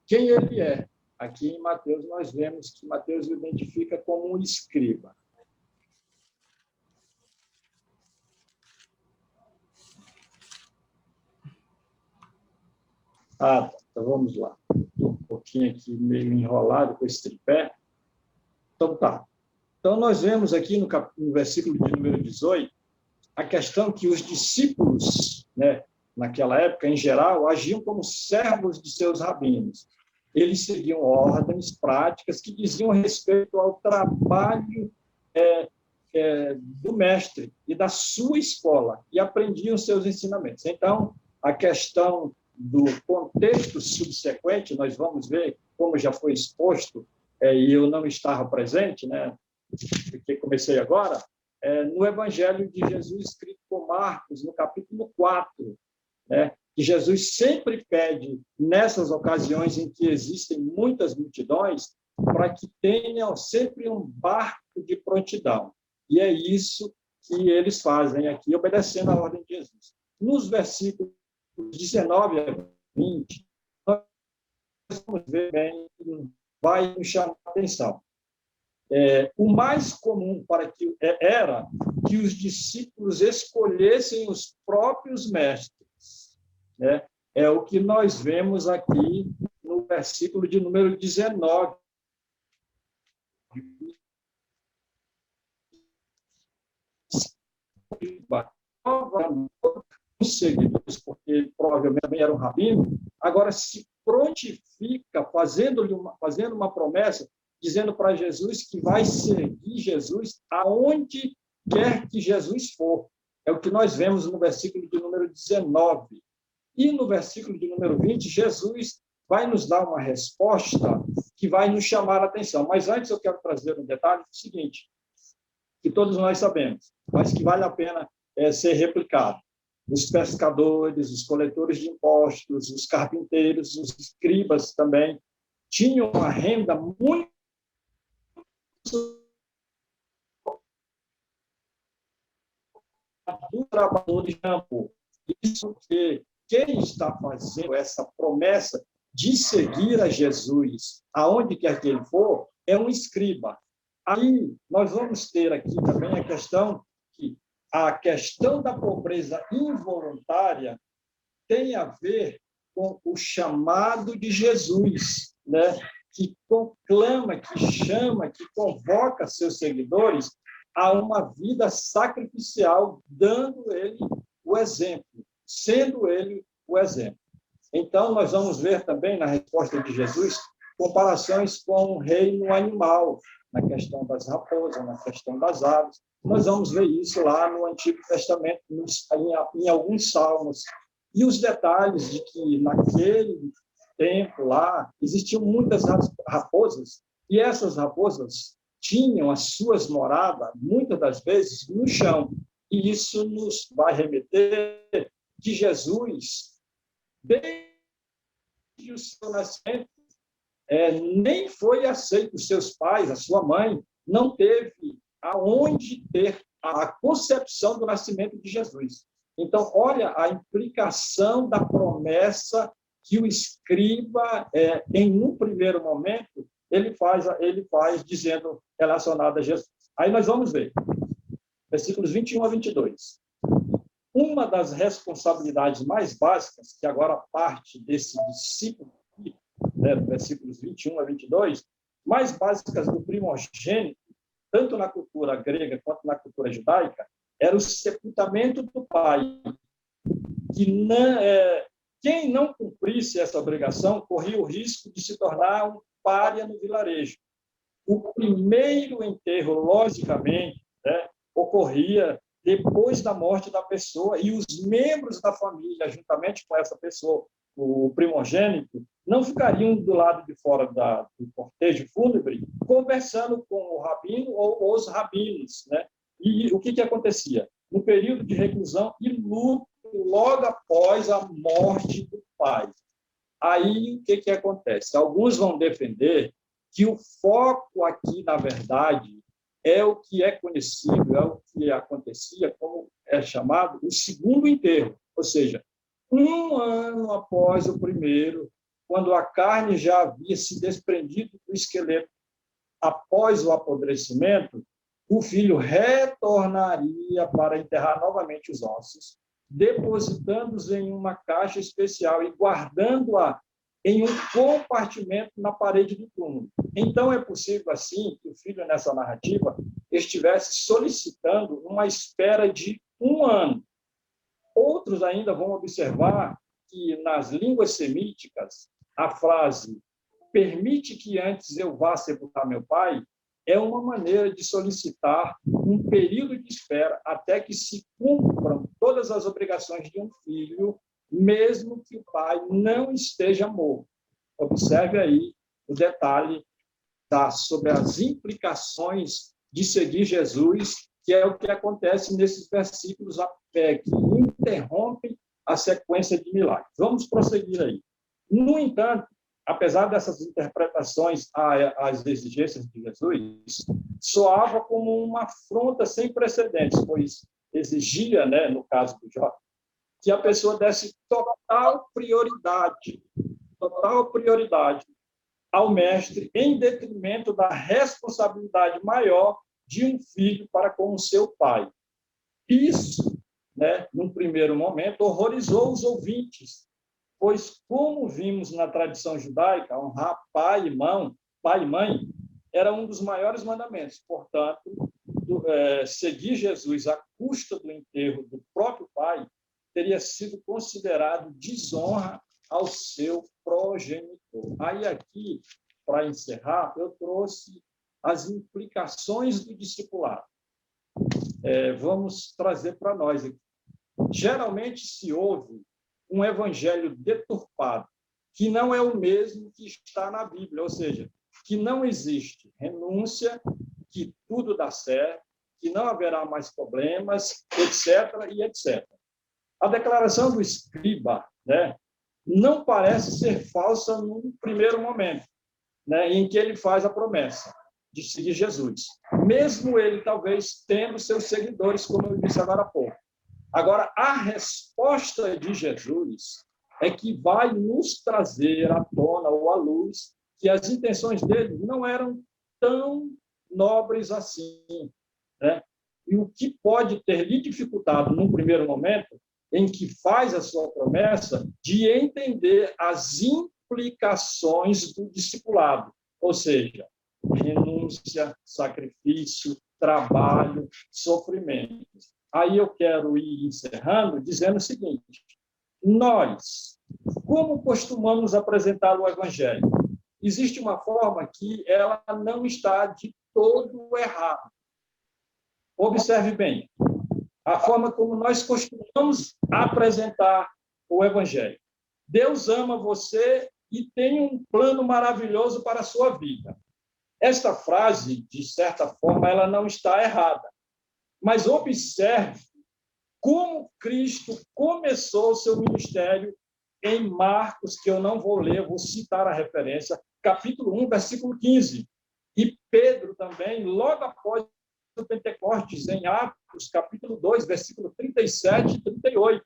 quem ele é. Aqui em Mateus nós vemos que Mateus o identifica como um escriba. Então vamos lá. Estou um pouquinho aqui meio enrolado com esse tripé. Então tá. Então nós vemos aqui no versículo de número 18 a questão que os discípulos, né, naquela época, em geral, agiam como servos de seus rabinos. Eles seguiam ordens práticas que diziam respeito ao trabalho do mestre e da sua escola, e aprendiam seus ensinamentos. Então, a questão do contexto subsequente, nós vamos ver, como já foi exposto, e eu não estava presente, né, porque comecei agora, no Evangelho de Jesus, escrito por Marcos, no capítulo 4, né, que Jesus sempre pede, nessas ocasiões em que existem muitas multidões, para que tenham sempre um barco de prontidão. E é isso que eles fazem aqui, obedecendo a ordem de Jesus. Nos versículos 19 a 20, nós vamos ver bem, vai nos chamar a atenção. O mais comum era que os discípulos escolhessem os próprios mestres. Né? É o que nós vemos aqui no versículo de número 19. Os seguidores, porque ele provavelmente também era um rabino, agora se prontifica fazendo uma promessa, dizendo para Jesus que vai seguir Jesus aonde quer que Jesus for. É o que nós vemos no versículo de número 19. E no versículo de número 20, Jesus vai nos dar uma resposta que vai nos chamar a atenção. Mas antes eu quero trazer um detalhe seguinte, que todos nós sabemos, mas que vale a pena ser replicado. os pescadores, os coletores de impostos, os carpinteiros, os escribas também tinham uma renda muito do trabalhador de campo. Isso que quem está fazendo essa promessa de seguir a Jesus, aonde quer que ele for, é um escriba. Aí nós vamos ter aqui também a questão da pobreza involuntária tem a ver com o chamado de Jesus, né? Que conclama, que chama, que convoca seus seguidores a uma vida sacrificial, dando ele o exemplo, sendo ele o exemplo. Então, nós vamos ver também, na resposta de Jesus, comparações com o reino animal, na questão das raposas, na questão das aves. Nós vamos ver isso lá no Antigo Testamento, em alguns salmos. E os detalhes de que, naquele tempo lá, existiam muitas raposas, e essas raposas tinham as suas moradas, muitas das vezes, no chão. E isso nos vai remeter que Jesus, desde o seu nascimento, nem foi aceito. Os seus pais, a sua mãe, não teve aonde ter a concepção do nascimento de Jesus. Então, olha a implicação da promessa que o escriba, em um primeiro momento, ele faz dizendo relacionado a Jesus. Aí nós vamos ver, versículos 21 a 22. Uma das responsabilidades mais básicas, que agora parte desse discípulo, versículos 21 a 22, mais básicas do primogênito, tanto na cultura grega quanto na cultura judaica, era o sepultamento do pai. Quem não cumprisse essa obrigação corria o risco de se tornar um pária no vilarejo. O primeiro enterro, logicamente, ocorria depois da morte da pessoa, e os membros da família, juntamente com essa pessoa, o primogênito, não ficariam do lado de fora do cortejo fúnebre conversando com o rabino ou os rabinos, né? E o que acontecia? No período de reclusão e luto, logo após a morte do pai. Aí, o que acontece? Alguns vão defender que o foco aqui, na verdade, é o que é conhecido, é o que acontecia, como é chamado, o segundo enterro. Ou seja, 1 ano após o primeiro, quando a carne já havia se desprendido do esqueleto, após o apodrecimento, o filho retornaria para enterrar novamente os ossos, depositando-os em uma caixa especial e guardando-a em um compartimento na parede do túmulo. Então, é possível, assim, que o filho, nessa narrativa, estivesse solicitando uma espera de 1 ano. Outros ainda vão observar que, nas línguas semíticas, a frase "permite que antes eu vá sepultar meu pai" é uma maneira de solicitar um período de espera até que se cumpram todas as obrigações de um filho, mesmo que o pai não esteja morto. Observe aí o detalhe sobre as implicações de seguir Jesus, que é o que acontece nesses versículos que interrompem a sequência de milagres. Vamos prosseguir aí. No entanto, apesar dessas interpretações às exigências de Jesus, soava como uma afronta sem precedentes, pois exigia, né, no caso do Jó, que a pessoa desse total prioridade ao mestre, em detrimento da responsabilidade maior de um filho para com o seu pai. Isso, né, num primeiro momento, horrorizou os ouvintes, pois, como vimos na tradição judaica, honrar pai e mãe, era um dos maiores mandamentos. Portanto, seguir Jesus à custa do enterro do próprio pai teria sido considerado desonra ao seu progenitor. Aí, aqui, para encerrar, eu trouxe as implicações do discipulado. Vamos trazer para nós aqui. Geralmente se ouve um evangelho deturpado, que não é o mesmo que está na Bíblia, ou seja, que não existe renúncia, que tudo dá certo, que não haverá mais problemas, etc. e etc. A declaração do escriba, né, não parece ser falsa num primeiro momento, né, em que ele faz a promessa de seguir Jesus, mesmo ele talvez tendo seus seguidores, como eu disse agora há pouco. Agora, a resposta de Jesus é que vai nos trazer à tona ou à luz que as intenções dele não eram tão nobres assim, né? E o que pode ter lhe dificultado, num primeiro momento, em que faz a sua promessa, de entender as implicações do discipulado, ou seja, renúncia, sacrifício, trabalho, sofrimento. Aí eu quero ir encerrando dizendo o seguinte: nós, como costumamos apresentar o Evangelho? Existe uma forma que ela não está de todo errada. Observe bem, a forma como nós costumamos apresentar o Evangelho. Deus ama você e tem um plano maravilhoso para a sua vida. Esta frase, de certa forma, ela não está errada. Mas observe como Cristo começou o seu ministério em Marcos, que eu não vou ler, vou citar a referência, capítulo 1, versículo 15. E Pedro também, logo após o Pentecostes, em Atos, capítulo 2, versículo 37 e 38.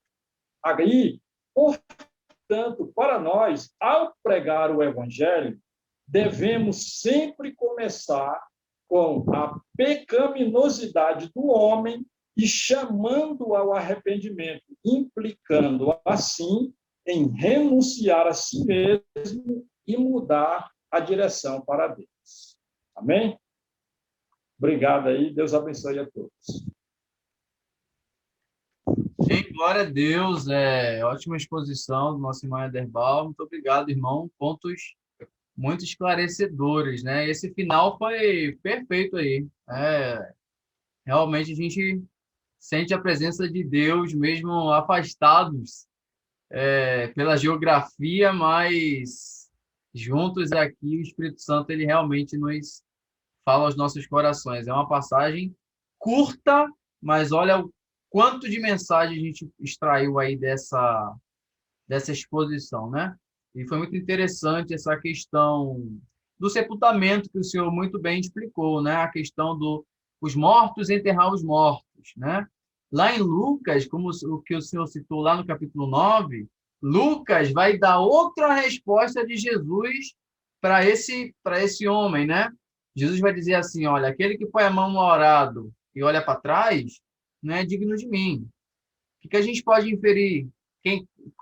Aí, portanto, para nós, ao pregar o Evangelho, devemos sempre começar com a pecaminosidade do homem e chamando ao arrependimento, implicando assim em renunciar a si mesmo e mudar a direção para Deus. Amém? Obrigado aí, Deus abençoe a todos. Gente, glória a Deus, ótima exposição do nosso irmão Ederbal. Muito obrigado, irmão. Pontos muito esclarecedores, né? Esse final foi perfeito aí. Realmente a gente sente a presença de Deus, mesmo afastados pela geografia, mas juntos aqui o Espírito Santo ele realmente nos fala aos nossos corações. É uma passagem curta, mas olha o quanto de mensagem a gente extraiu aí dessa exposição, né? E foi muito interessante essa questão do sepultamento que o senhor muito bem explicou, né? A questão os mortos enterrar os mortos, né? Lá em Lucas, como o que o senhor citou lá no capítulo 9, Lucas vai dar outra resposta de Jesus para esse homem, né? Jesus vai dizer assim, olha, aquele que põe a mão no arado e olha para trás, não é digno de mim. O que a gente pode inferir?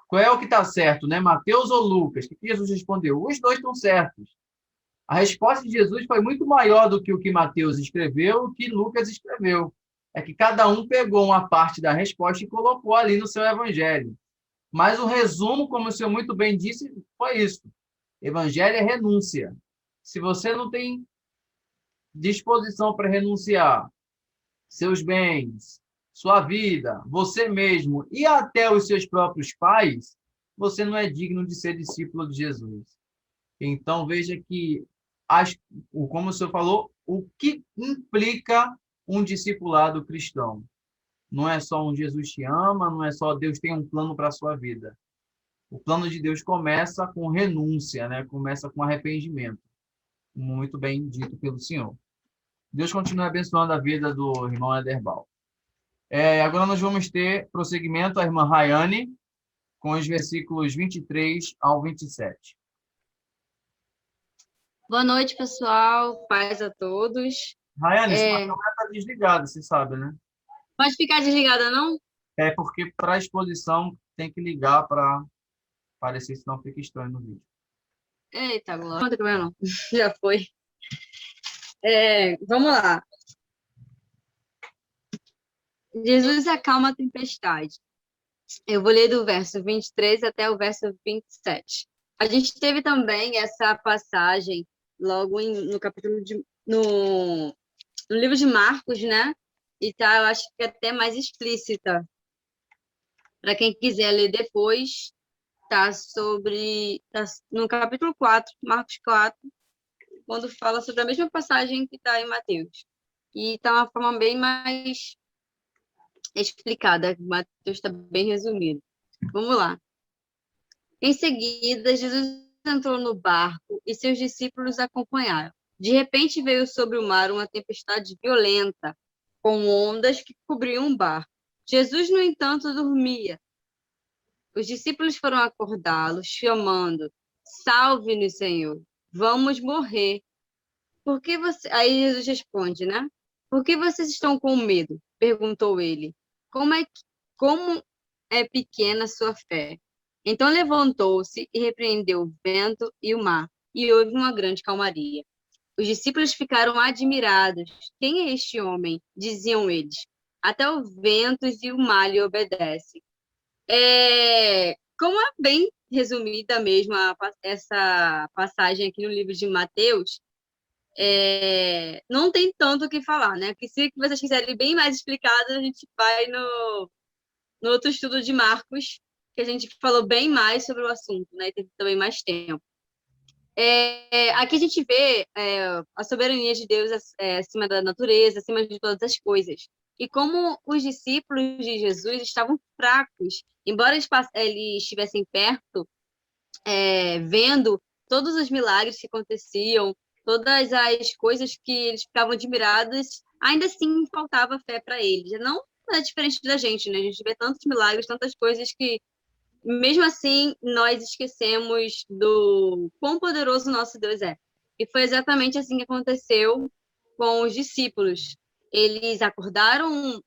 Qual é o que está certo, né? Mateus ou Lucas? O que Jesus respondeu? Os dois estão certos. A resposta de Jesus foi muito maior do que o que Mateus escreveu, o que Lucas escreveu. É que cada um pegou uma parte da resposta e colocou ali no seu evangelho. Mas o resumo, como o senhor muito bem disse, foi isso. Evangelho é renúncia. Se você não tem disposição para renunciar seus bens, sua vida, você mesmo e até os seus próprios pais, você não é digno de ser discípulo de Jesus. Então, veja que, como o senhor falou, o que implica um discipulado cristão? Não é só um Jesus te ama, não é só Deus tem um plano para a sua vida. O plano de Deus começa com renúncia, né? Começa com arrependimento. Muito bem dito pelo senhor. Deus continue abençoando a vida do irmão Ederbal. Agora nós vamos ter prosseguimento a irmã Rayane, com os versículos 23 ao 27. Boa noite, pessoal. Paz a todos. Rayane, sua câmera está desligada, você sabe, né? Pode ficar desligada, não? É porque para a exposição tem que ligar para aparecer, senão fica estranho no vídeo. Eita, Glória. Não tem problema, não. Já foi. Vamos lá. Jesus acalma a tempestade. Eu vou ler do verso 23 até o verso 27. A gente teve também essa passagem logo no capítulo no livro de Marcos, né? E tá, eu acho que até mais explícita. Para quem quiser ler depois, tá no capítulo 4, Marcos 4, quando fala sobre a mesma passagem que está em Mateus. E está uma forma bem mais explicada. Mateus está bem resumido. Vamos lá. Em seguida, Jesus entrou no barco e seus discípulos acompanharam. De repente veio sobre o mar uma tempestade violenta, com ondas que cobriam o barco. Jesus, no entanto, dormia. Os discípulos foram acordá-lo, chamando: Salve-nos, Senhor, vamos morrer. Por que você... Aí Jesus responde, né? Por que vocês estão com medo? Perguntou ele. Como é pequena a sua fé? Então levantou-se e repreendeu o vento e o mar, e houve uma grande calmaria. Os discípulos ficaram admirados. Quem é este homem? Diziam eles. Até o vento e o mar lhe obedecem. Como é bem resumida mesmo essa passagem aqui no livro de Mateus, não tem tanto o que falar, né? Porque se vocês quiserem bem mais explicado, a gente vai no outro estudo de Marcos, que a gente falou bem mais sobre o assunto, né? E teve também mais tempo. Aqui a gente vê a soberania de Deus acima da natureza, acima de todas as coisas. E como os discípulos de Jesus estavam fracos, embora eles estivessem perto, vendo todos os milagres que aconteciam, todas as coisas que eles ficavam admirados, ainda assim faltava fé para eles. Não é diferente da gente, né? A gente vê tantos milagres, tantas coisas que, mesmo assim, nós esquecemos do quão poderoso nosso Deus é. E foi exatamente assim que aconteceu com os discípulos. Eles acordaram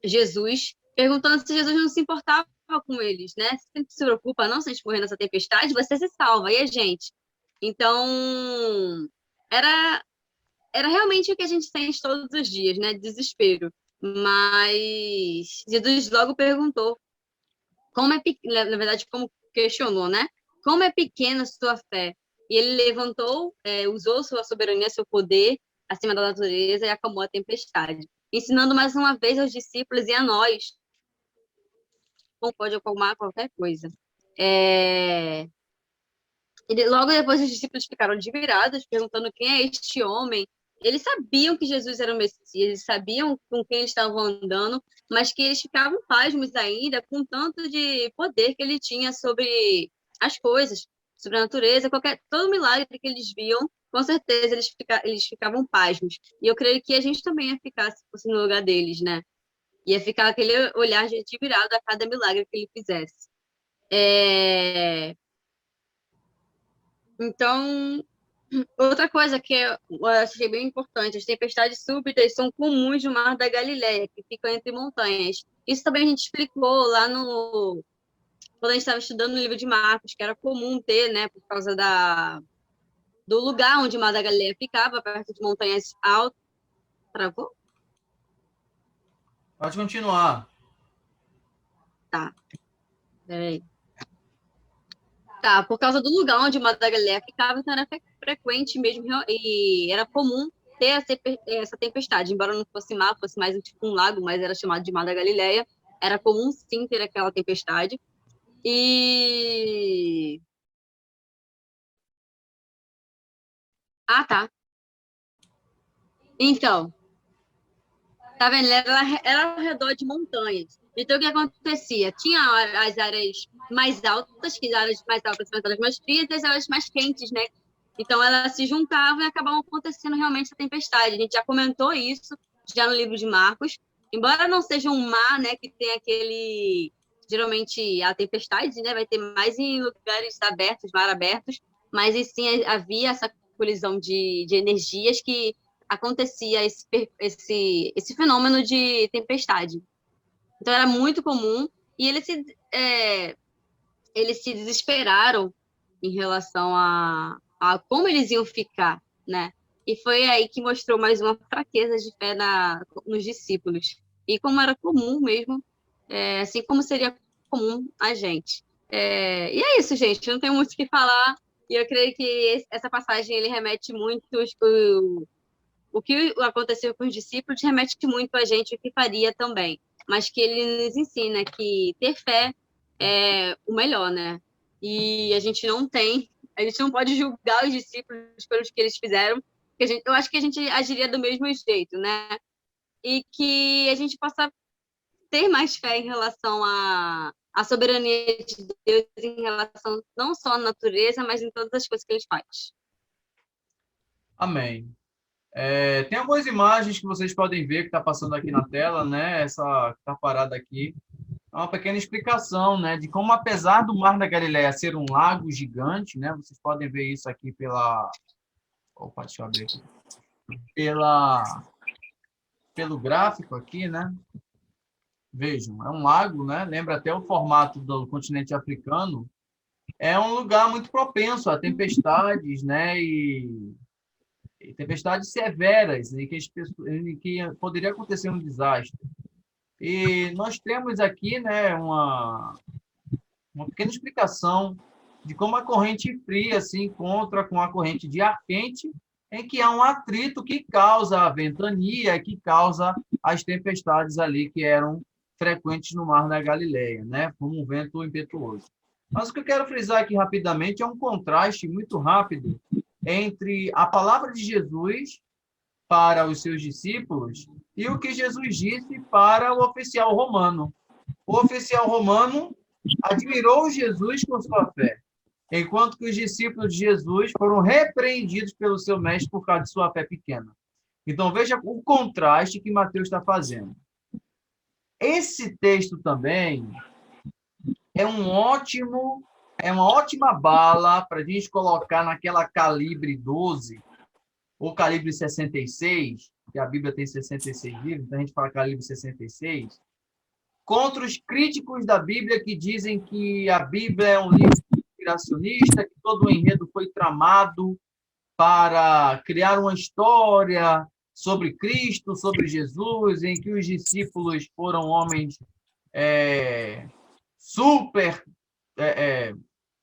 Jesus, perguntando se Jesus não se importava com eles, né? Você sempre se preocupa, não, se a gente morrer nessa tempestade, você se salva, e a gente? Então, era realmente o que a gente sente todos os dias, né? Desespero. Mas Jesus logo perguntou, na verdade, como questionou, né? Como é pequena a sua fé? E ele levantou, usou sua soberania, seu poder acima da natureza e acalmou a tempestade, ensinando mais uma vez aos discípulos e a nós como pode acalmar qualquer coisa. Logo depois os discípulos ficaram admirados, perguntando quem é este homem. Eles sabiam que Jesus era o Messias, eles sabiam com quem eles estavam andando, mas que eles ficavam pasmos ainda com o tanto de poder que ele tinha sobre as coisas, sobre a natureza, todo milagre que eles viam, com certeza eles ficavam pasmos. E eu creio que a gente também ia ficar, se fosse no lugar deles, né? Ia ficar aquele olhar de admirado a cada milagre que ele fizesse. Então, outra coisa que eu achei bem importante, as tempestades súbitas são comuns no Mar da Galileia, que ficam entre montanhas. Isso também a gente explicou lá quando a gente estava estudando no livro de Marcos, que era comum ter, né, por causa do lugar onde o Mar da Galileia ficava, perto de montanhas altas. Travou? Pode continuar. Tá. Peraí. Tá, por causa do lugar onde o Mar da Galileia ficava, então era frequente mesmo, e era comum ter essa tempestade, embora não fosse mar, fosse mais tipo um lago, mas era chamado de Mar da Galileia, era comum sim ter aquela tempestade. Ah, tá. Então, tá vendo? Era ao redor de montanhas. Então, o que acontecia? Tinha as áreas mais altas, que as áreas mais altas são as áreas mais frias, e as áreas mais quentes, né? Então, elas se juntavam e acabavam acontecendo realmente a tempestade. A gente já comentou isso, já no livro de Marcos. Embora não seja um mar, né, que tem aquele... Geralmente, a tempestade, né, vai ter mais em lugares abertos, mar abertos, mas e sim havia essa colisão de energias que acontecia esse fenômeno de tempestade. Então, era muito comum, e eles se desesperaram em relação a como eles iam ficar, né? E foi aí que mostrou mais uma fraqueza de fé nos discípulos. E como era comum mesmo, assim como seria comum a gente. E é isso, gente. Eu não tenho muito o que falar, e eu creio que essa passagem ele remete muito o que aconteceu com os discípulos remete muito a gente o que faria também, mas que ele nos ensina que ter fé é o melhor, né? E a gente não pode julgar os discípulos pelos que eles fizeram, porque eu acho que a gente agiria do mesmo jeito, né? E que a gente possa ter mais fé em relação à soberania de Deus, em relação não só à natureza, mas em todas as coisas que ele faz. Amém. Tem algumas imagens que vocês podem ver que está passando aqui na tela, né? Essa que está parada aqui. É uma pequena explicação, né? De como, apesar do Mar da Galileia ser um lago gigante, né? Vocês podem ver isso aqui pela... Opa, deixa eu abrir aqui. Pelo gráfico aqui, né? Vejam, é um lago, né? Lembra até o formato do continente africano. É um lugar muito propenso a tempestades, né? E tempestades severas, em que poderia acontecer um desastre. E nós temos aqui, né, uma pequena explicação de como a corrente fria se encontra com a corrente de ar quente, em que há um atrito que causa a ventania, que causa as tempestades ali que eram frequentes no Mar da Galileia, né, como um vento impetuoso. Mas o que eu quero frisar aqui rapidamente é um contraste muito rápido entre a palavra de Jesus para os seus discípulos e o que Jesus disse para o oficial romano. O oficial romano admirou Jesus com sua fé, enquanto que os discípulos de Jesus foram repreendidos pelo seu mestre por causa de sua fé pequena. Então, veja o contraste que Mateus está fazendo. Esse texto também é uma ótima bala para a gente colocar naquela calibre 12 ou calibre 66, que a Bíblia tem 66 livros, então a gente fala calibre 66, contra os críticos da Bíblia que dizem que a Bíblia é um livro inspiracionista, que todo o enredo foi tramado para criar uma história sobre Cristo, sobre Jesus, em que os discípulos foram homens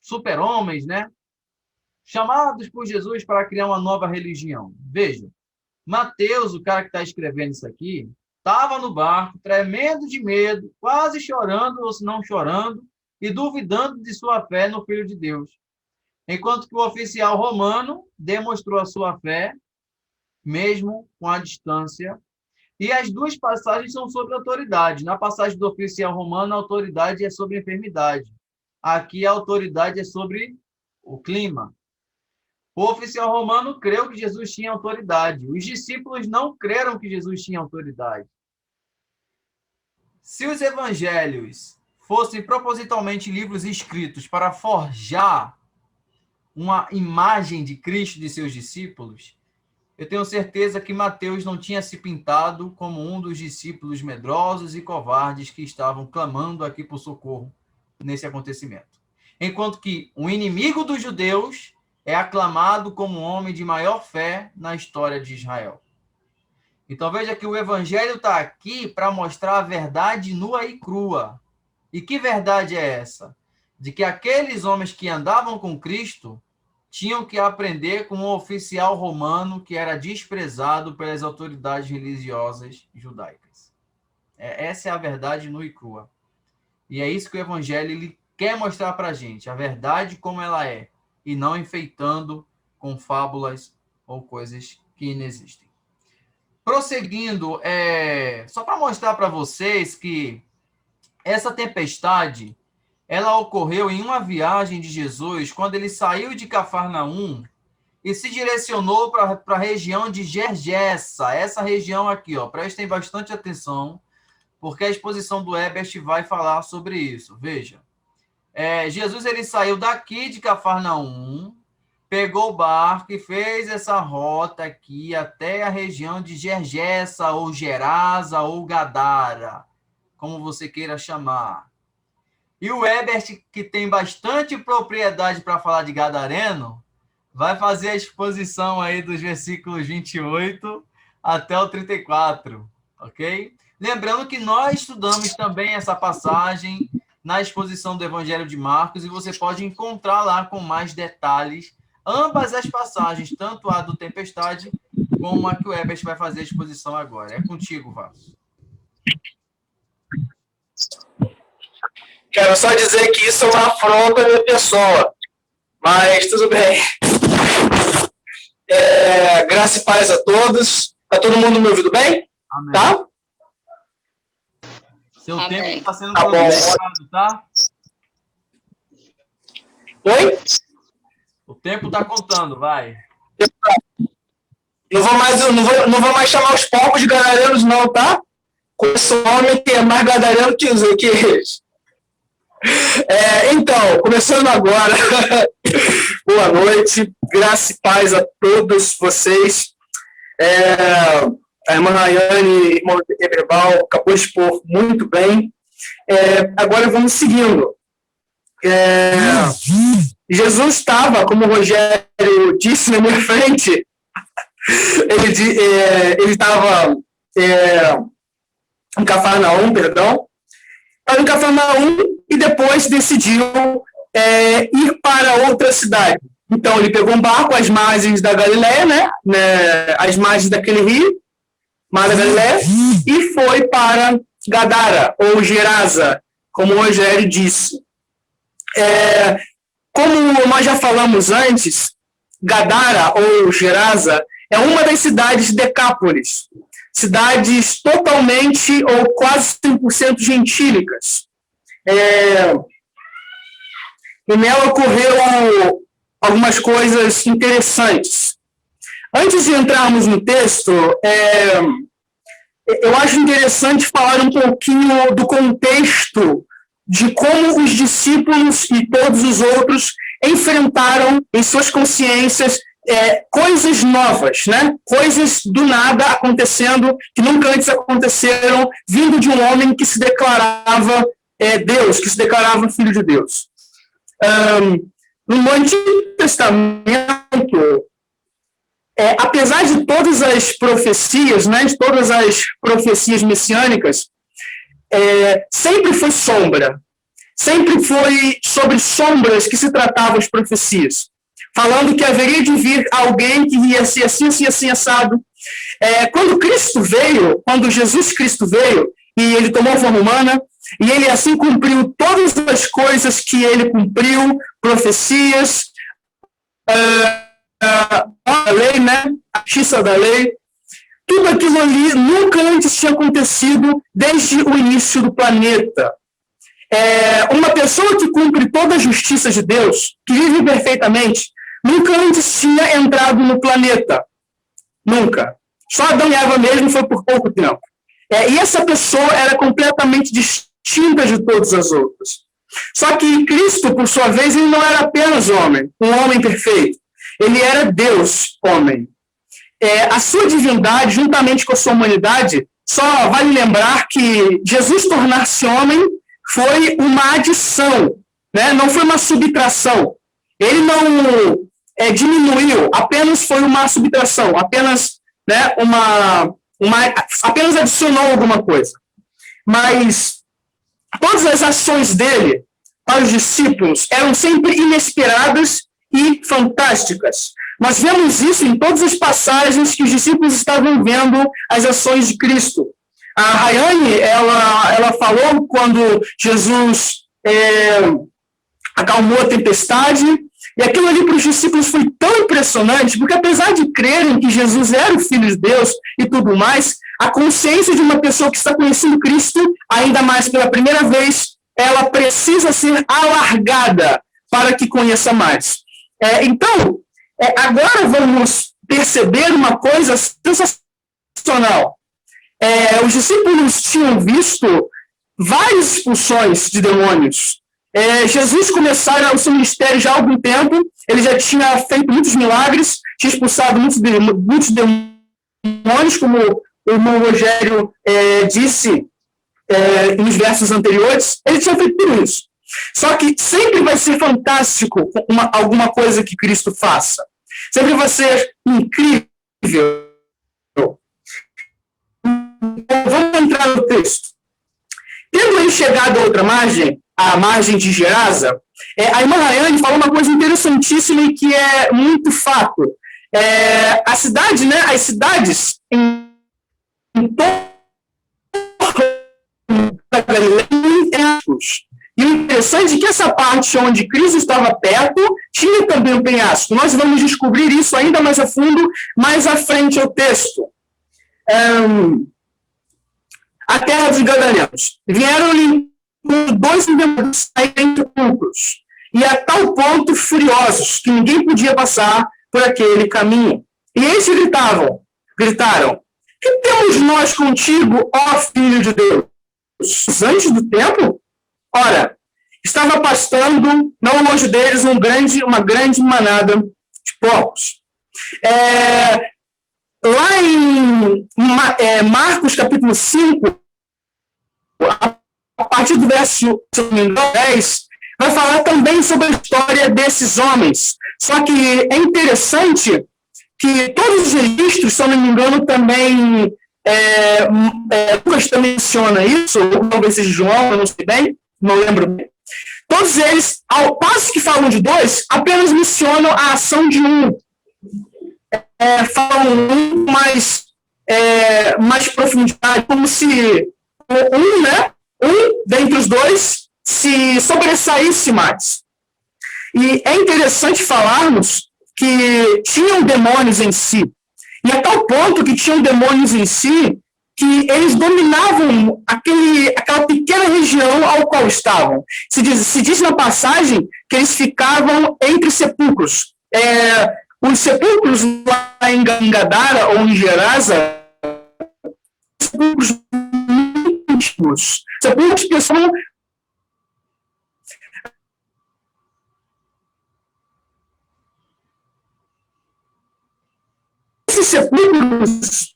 super-homens, né? Chamados por Jesus para criar uma nova religião. Veja, Mateus, o cara que está escrevendo isso aqui, estava no barco, tremendo de medo, quase chorando, ou se não chorando, e duvidando de sua fé no Filho de Deus. Enquanto que o oficial romano demonstrou a sua fé, mesmo com a distância. E as duas passagens são sobre autoridade. Na passagem do oficial romano, a autoridade é sobre a enfermidade. Aqui, a autoridade é sobre o clima. O oficial romano creu que Jesus tinha autoridade. Os discípulos não creram que Jesus tinha autoridade. Se os evangelhos fossem propositalmente livros escritos para forjar uma imagem de Cristo e de seus discípulos, eu tenho certeza que Mateus não tinha se pintado como um dos discípulos medrosos e covardes que estavam clamando aqui por socorro nesse acontecimento. Enquanto que um inimigo dos judeus é aclamado como um homem de maior fé na história de Israel. Então veja que o evangelho está aqui para mostrar a verdade nua e crua. E que verdade é essa? De que aqueles homens que andavam com Cristo tinham que aprender com um oficial romano que era desprezado pelas autoridades religiosas judaicas. Essa é a verdade nua e crua. E é isso que o evangelho ele quer mostrar para a gente, a verdade como ela é, e não enfeitando com fábulas ou coisas que inexistem. Prosseguindo, só para mostrar para vocês que essa tempestade ela ocorreu em uma viagem de Jesus, quando ele saiu de Cafarnaum e se direcionou para a região de Gergesa, essa região aqui, ó. Prestem bastante atenção, porque a exposição do Ebert vai falar sobre isso. Veja, Jesus ele saiu daqui de Cafarnaum, pegou o barco e fez essa rota aqui até a região de Gergesa, ou Gerasa, ou Gadara, como você queira chamar. E o Ebert, que tem bastante propriedade para falar de Gadareno, vai fazer a exposição aí dos versículos 28 até o 34, ok? Lembrando que nós estudamos também essa passagem na exposição do Evangelho de Marcos, e você pode encontrar lá com mais detalhes ambas as passagens, tanto a do tempestade como a que o Ebert vai fazer a exposição agora. É contigo, Vasco. Quero só dizer que isso é uma afronta à minha pessoa, mas tudo bem. Graça e paz a todos. Está todo mundo me ouvindo bem? Amém. Tá? Seu Amém. tempo está sendo Tá bom. cronometrado, tá? Oi? O tempo está contando, vai. Não vou mais chamar os povos de gadarenos, não, tá? Conheço um homem que é mais gadareno que eles. Então, começando agora, boa noite, graça e paz a todos vocês. A irmã Rayane e o irmão Eberbal acabou de expor muito bem. Agora vamos seguindo. Jesus estava, como o Rogério disse na minha frente, ele estava em Cafarnaum, perdão. Estava em Cafarnaum e depois decidiu ir para outra cidade. Então, ele pegou um barco às margens da Galileia, né, às margens daquele rio, mar da Galileia, e foi para Gadara, ou Gerasa, como o Rogério disse. Como nós já falamos antes, Gadara, ou Gerasa, é uma das cidades de Decápolis, cidades totalmente ou quase 100% gentílicas. E nela ocorreram algumas coisas interessantes. Antes de entrarmos no texto, eu acho interessante falar um pouquinho do contexto de como os discípulos e todos os outros enfrentaram em suas consciências coisas novas, né? Coisas do nada acontecendo, que nunca antes aconteceram, vindo de um homem que se declarava Deus, que se declarava filho de Deus. No Antigo Testamento, apesar de todas as profecias, né, de todas as profecias messiânicas, sempre foi sombra. Sempre foi sobre sombras que se tratavam as profecias, falando que haveria de vir alguém que ia ser assim, assim, assim, assado. Quando Jesus Cristo veio, e ele tomou forma humana, e ele assim cumpriu todas as coisas que ele cumpriu, profecias, a lei, né, a justiça da lei, tudo aquilo ali nunca antes tinha acontecido desde o início do planeta. Uma pessoa que cumpre toda a justiça de Deus, que vive perfeitamente, nunca antes tinha entrado no planeta. Nunca. Só Adão e Eva mesmo foi por pouco tempo. E essa pessoa era completamente distinta de todas as outras. Só que Cristo, por sua vez, ele não era apenas homem, um homem perfeito. Ele era Deus, homem. A sua divindade, juntamente com a sua humanidade, só vale lembrar que Jesus tornar-se homem foi uma adição, né? Não foi uma subtração. Ele não diminuiu, apenas foi uma subtração, apenas, né, apenas adicionou alguma coisa. Mas todas as ações dele para os discípulos eram sempre inesperadas e fantásticas. Nós vemos isso em todas as passagens que os discípulos estavam vendo as ações de Cristo. A Rayane, ela falou quando Jesus acalmou a tempestade, e aquilo ali para os discípulos foi tão impressionante, porque apesar de crerem que Jesus era o Filho de Deus e tudo mais, a consciência de uma pessoa que está conhecendo Cristo, ainda mais pela primeira vez, ela precisa ser alargada para que conheça mais. Então, agora vamos perceber uma coisa sensacional. Os discípulos tinham visto várias expulsões de demônios. Jesus começara o seu ministério já há algum tempo, ele já tinha feito muitos milagres, tinha expulsado muitos demônios, como o irmão Rogério disse nos versos anteriores, ele tinha feito tudo isso. Só que sempre vai ser fantástico alguma coisa que Cristo faça. Sempre vai ser incrível. Vamos entrar no texto. Tendo ele chegado à outra margem, a margem de Gerasa, a irmã Rayane falou uma coisa interessantíssima e que é muito fato. A cidade, né, as cidades em torno da Galileia, e o interessante é que essa parte onde Cristo estava perto tinha também um penhasco. Nós vamos descobrir isso ainda mais a fundo, mais à frente ao texto. a terra dos Gadarenos. Vieram-lhe 2 endemoniados saírem sepulcros, e a tal ponto furiosos que ninguém podia passar por aquele caminho. E eles gritaram: que temos nós contigo, ó Filho de Deus? Antes do tempo? Ora, estava pastando, não longe deles, uma grande manada de porcos. Lá em Marcos, capítulo 5, a partir do verso 10, vai falar também sobre a história desses homens. Só que é interessante que todos os registros, se eu não me engano, também Lucas também menciona isso, ou talvez seja João, eu não sei bem, não lembro bem. Todos eles, ao passo que falam de 2, apenas mencionam a ação de um. Falam um mais profundidade, como se um dentre os 2 se sobressaísse mais. E é interessante falarmos que tinham demônios em si. E a tal ponto que tinham demônios em si, que eles dominavam aquela pequena região ao qual estavam. Se diz na passagem que eles ficavam entre sepulcros. Os sepulcros lá em Gadara ou em Gerasa, sepulcros muito íntimos, sepulcros que são esses sepulcros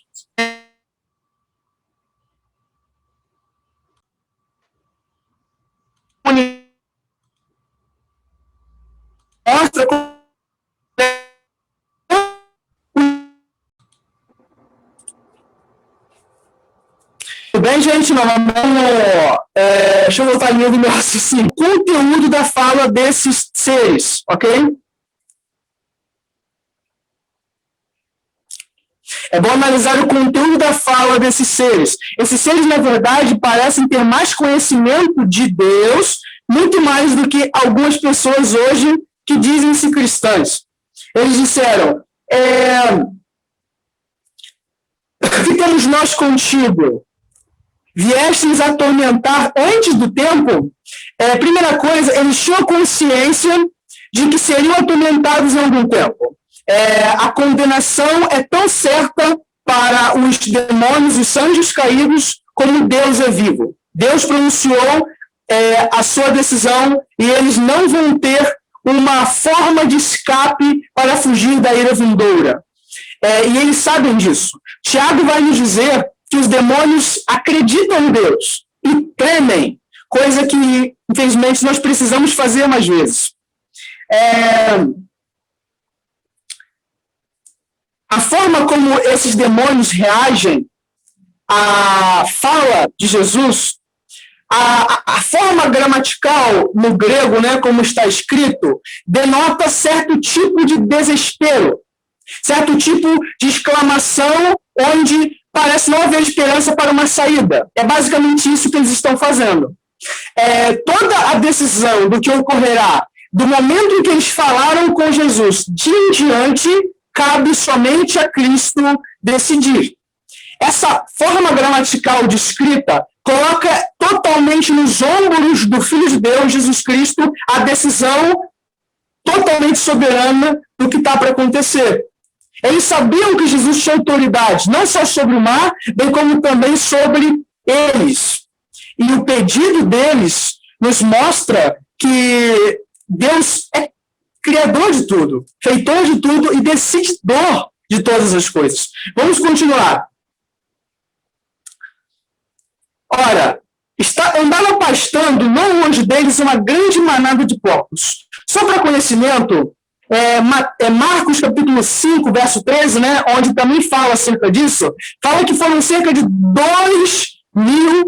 mostra como tudo bem, gente? Deixa eu voltar ali no meu raciocínio. Conteúdo da fala desses seres, ok? É bom analisar o conteúdo da fala desses seres. Esses seres, na verdade, parecem ter mais conhecimento de Deus, muito mais do que algumas pessoas hoje que dizem-se cristãs. Eles disseram: que temos nós contigo? Viestes atormentar antes do tempo? Primeira coisa, eles tinham consciência de que seriam atormentados em algum tempo. A condenação é tão certa para os demônios, os anjos caídos, como Deus é vivo. Deus pronunciou a sua decisão e eles não vão ter uma forma de escape para fugir da ira vindoura. E eles sabem disso. Tiago vai nos dizer que os demônios acreditam em Deus e temem, coisa que, infelizmente, nós precisamos fazer mais vezes. A forma como esses demônios reagem à fala de Jesus, a forma gramatical no grego, né, como está escrito, denota certo tipo de desespero, certo tipo de exclamação onde parece não haver esperança para uma saída. É basicamente isso que eles estão fazendo. Toda a decisão do que ocorrerá do momento em que eles falaram com Jesus de diante cabe somente a Cristo decidir. Essa forma gramatical de escrita coloca totalmente nos ombros do Filho de Deus, Jesus Cristo, a decisão totalmente soberana do que está para acontecer. Eles sabiam que Jesus tinha autoridade, não só sobre o mar, bem como também sobre eles. E o pedido deles nos mostra que Deus é criador de tudo, feitor de tudo e decididor de todas as coisas. Vamos continuar. Ora, andava pastando, não longe deles, uma grande manada de porcos. Só para conhecimento, Marcos capítulo 5, verso 13, né, onde também fala acerca disso, fala que foram cerca de 2.000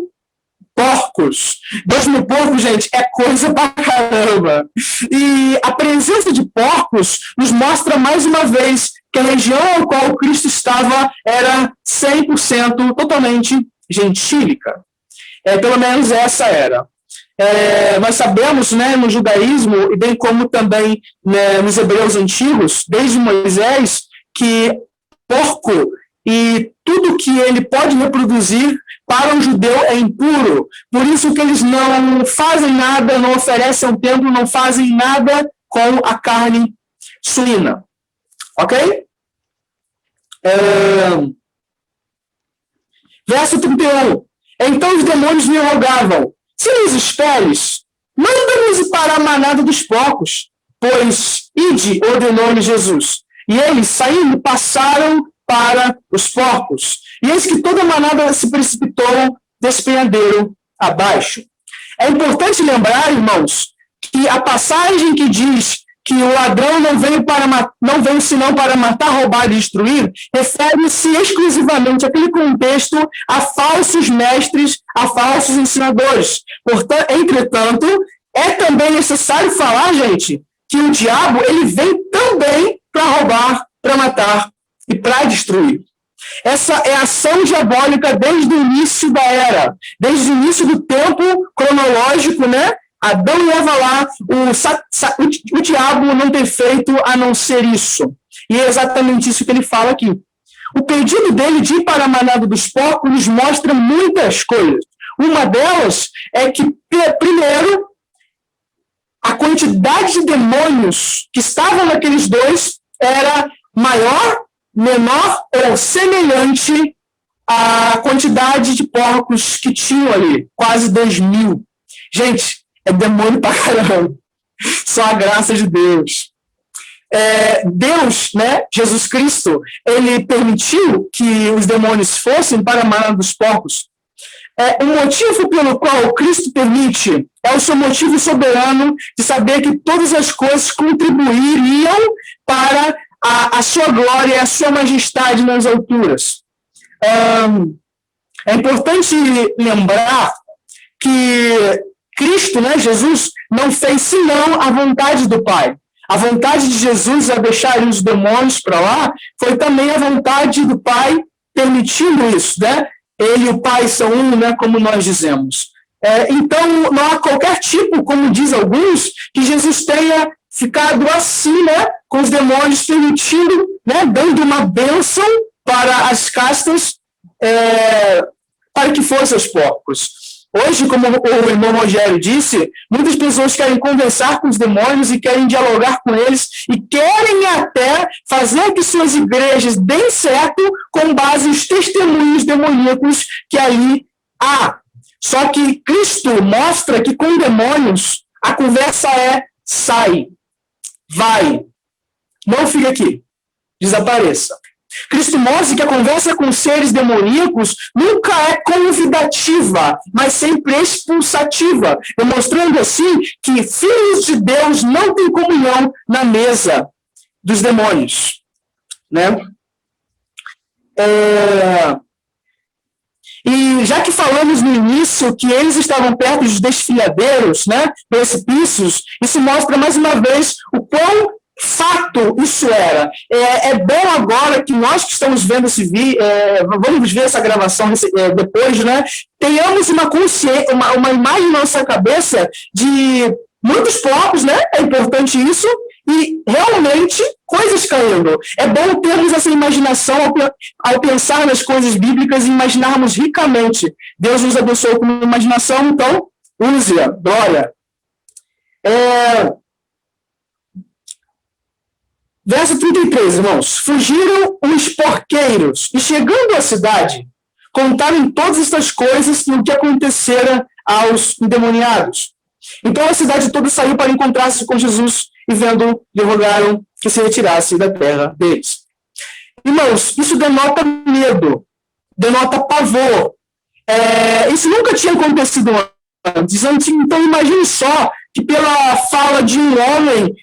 porcos. 2.000 porcos, gente, é coisa pra caramba. E a presença de porcos nos mostra mais uma vez que a região ao qual Cristo estava era 100% totalmente gentílica. Pelo menos essa era. Nós sabemos, né, no judaísmo, e bem como também, né, nos hebreus antigos, desde Moisés, que porco e tudo que ele pode reproduzir para um judeu é impuro. Por isso que eles não fazem nada, não oferecem ao templo, não fazem nada com a carne suína. Ok? Verso 31. Então os demônios me rogavam: se nos esperes, manda-nos ir para a manada dos porcos, pois ide, ordenou-lhe Jesus. E eles, saindo, passaram para os porcos. E eis que toda a manada se precipitou, despenhadeiro abaixo. É importante lembrar, irmãos, que a passagem que diz que o ladrão não veio senão para matar, roubar e destruir, refere-se exclusivamente àquele contexto a falsos mestres, a falsos ensinadores. Portanto, entretanto, é também necessário falar, gente, que o diabo ele vem também para roubar, para matar e para destruir. Essa é a ação diabólica desde o início da era, desde o início do tempo cronológico, né? Adão e Eva lá, o diabo não tem feito a não ser isso. E é exatamente isso que ele fala aqui. O pedido dele de ir para a manada dos porcos nos mostra muitas coisas. Uma delas é que, primeiro, a quantidade de demônios que estavam naqueles dois era maior, menor ou semelhante à quantidade de porcos que tinham ali, quase 2.000. Gente, é demônio pra caramba. Só a graça de Deus. Deus, né, Jesus Cristo, ele permitiu que os demônios fossem para a manada dos porcos. O motivo pelo qual Cristo permite é o seu motivo soberano de saber que todas as coisas contribuiriam para a sua glória e a sua majestade nas alturas. É importante lembrar que Cristo, né, Jesus, não fez senão a vontade do Pai. A vontade de Jesus a deixar os demônios para lá foi também a vontade do Pai permitindo isso, né? Ele e o Pai são um, né, como nós dizemos. Então, não há qualquer tipo, como diz alguns, que Jesus tenha ficado assim, né, com os demônios, permitindo, né, dando uma bênção para as castas, para que fossem os porcos. Hoje, como o irmão Rogério disse, muitas pessoas querem conversar com os demônios e querem dialogar com eles e querem até fazer que suas igrejas deem certo com base nos testemunhos demoníacos que ali há. Só que Cristo mostra que com demônios a conversa sai, vai, não fique aqui, desapareça. Cristo mostra que a conversa com seres demoníacos nunca é convidativa, mas sempre expulsativa, demonstrando assim que filhos de Deus não têm comunhão na mesa dos demônios, né? E já que falamos no início que eles estavam perto dos desfiladeiros, né, precipícios, isso mostra mais uma vez o quão fato isso era. É bom agora que nós que estamos vendo esse vídeo, vamos ver essa gravação depois, né? Tenhamos uma imagem na nossa cabeça de muitos porcos, né? É importante isso, e realmente coisas caindo. É bom termos essa imaginação ao pensar nas coisas bíblicas e imaginarmos ricamente. Deus nos abençoou com imaginação, então use-a. Glória. Verso 33, irmãos. Fugiram os porqueiros e, chegando à cidade, contaram todas estas coisas e o que acontecera aos endemoniados. Então a cidade toda saiu para encontrar-se com Jesus e, vendo, lhe rogaram que se retirasse da terra deles. Irmãos, isso denota medo, denota pavor. Isso nunca tinha acontecido antes. Então imagine só que pela fala de um homem,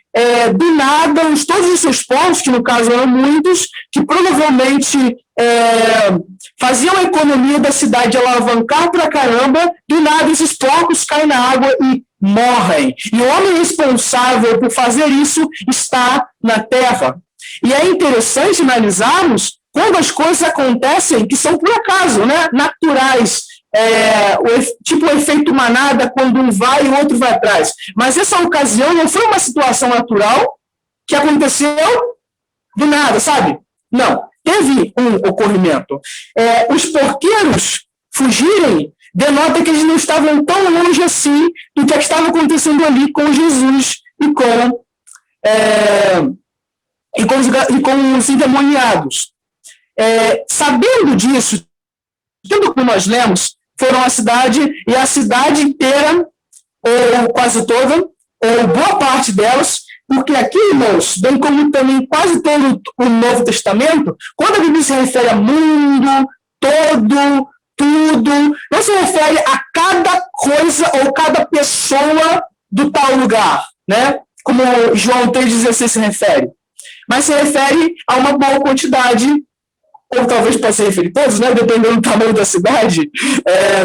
do nada, todos os seus povos, que no caso eram muitos, que provavelmente faziam a economia da cidade alavancar pra caramba, do nada esses porcos caem na água e morrem. E o homem responsável por fazer isso está na terra. E é interessante analisarmos quando as coisas acontecem que são por acaso, né, naturais. Tipo o efeito manada, quando um vai e o outro vai atrás. Mas essa ocasião não foi uma situação natural que aconteceu do nada, sabe? Não. Teve um ocorrimento. Os porqueiros fugirem denota que eles não estavam tão longe assim do que estava acontecendo ali com Jesus e com os endemoniados. Sabendo disso, tudo que nós lemos, foram a cidade inteira, ou quase toda, ou boa parte delas, porque aqui, irmãos, bem como também quase todo o Novo Testamento, quando a Bíblia se refere a mundo, todo, tudo, não se refere a cada coisa ou cada pessoa do tal lugar, né? Como João 3,16 se refere. Mas se refere a uma boa quantidade, ou talvez possa se referir a todos, né? Dependendo do tamanho da cidade,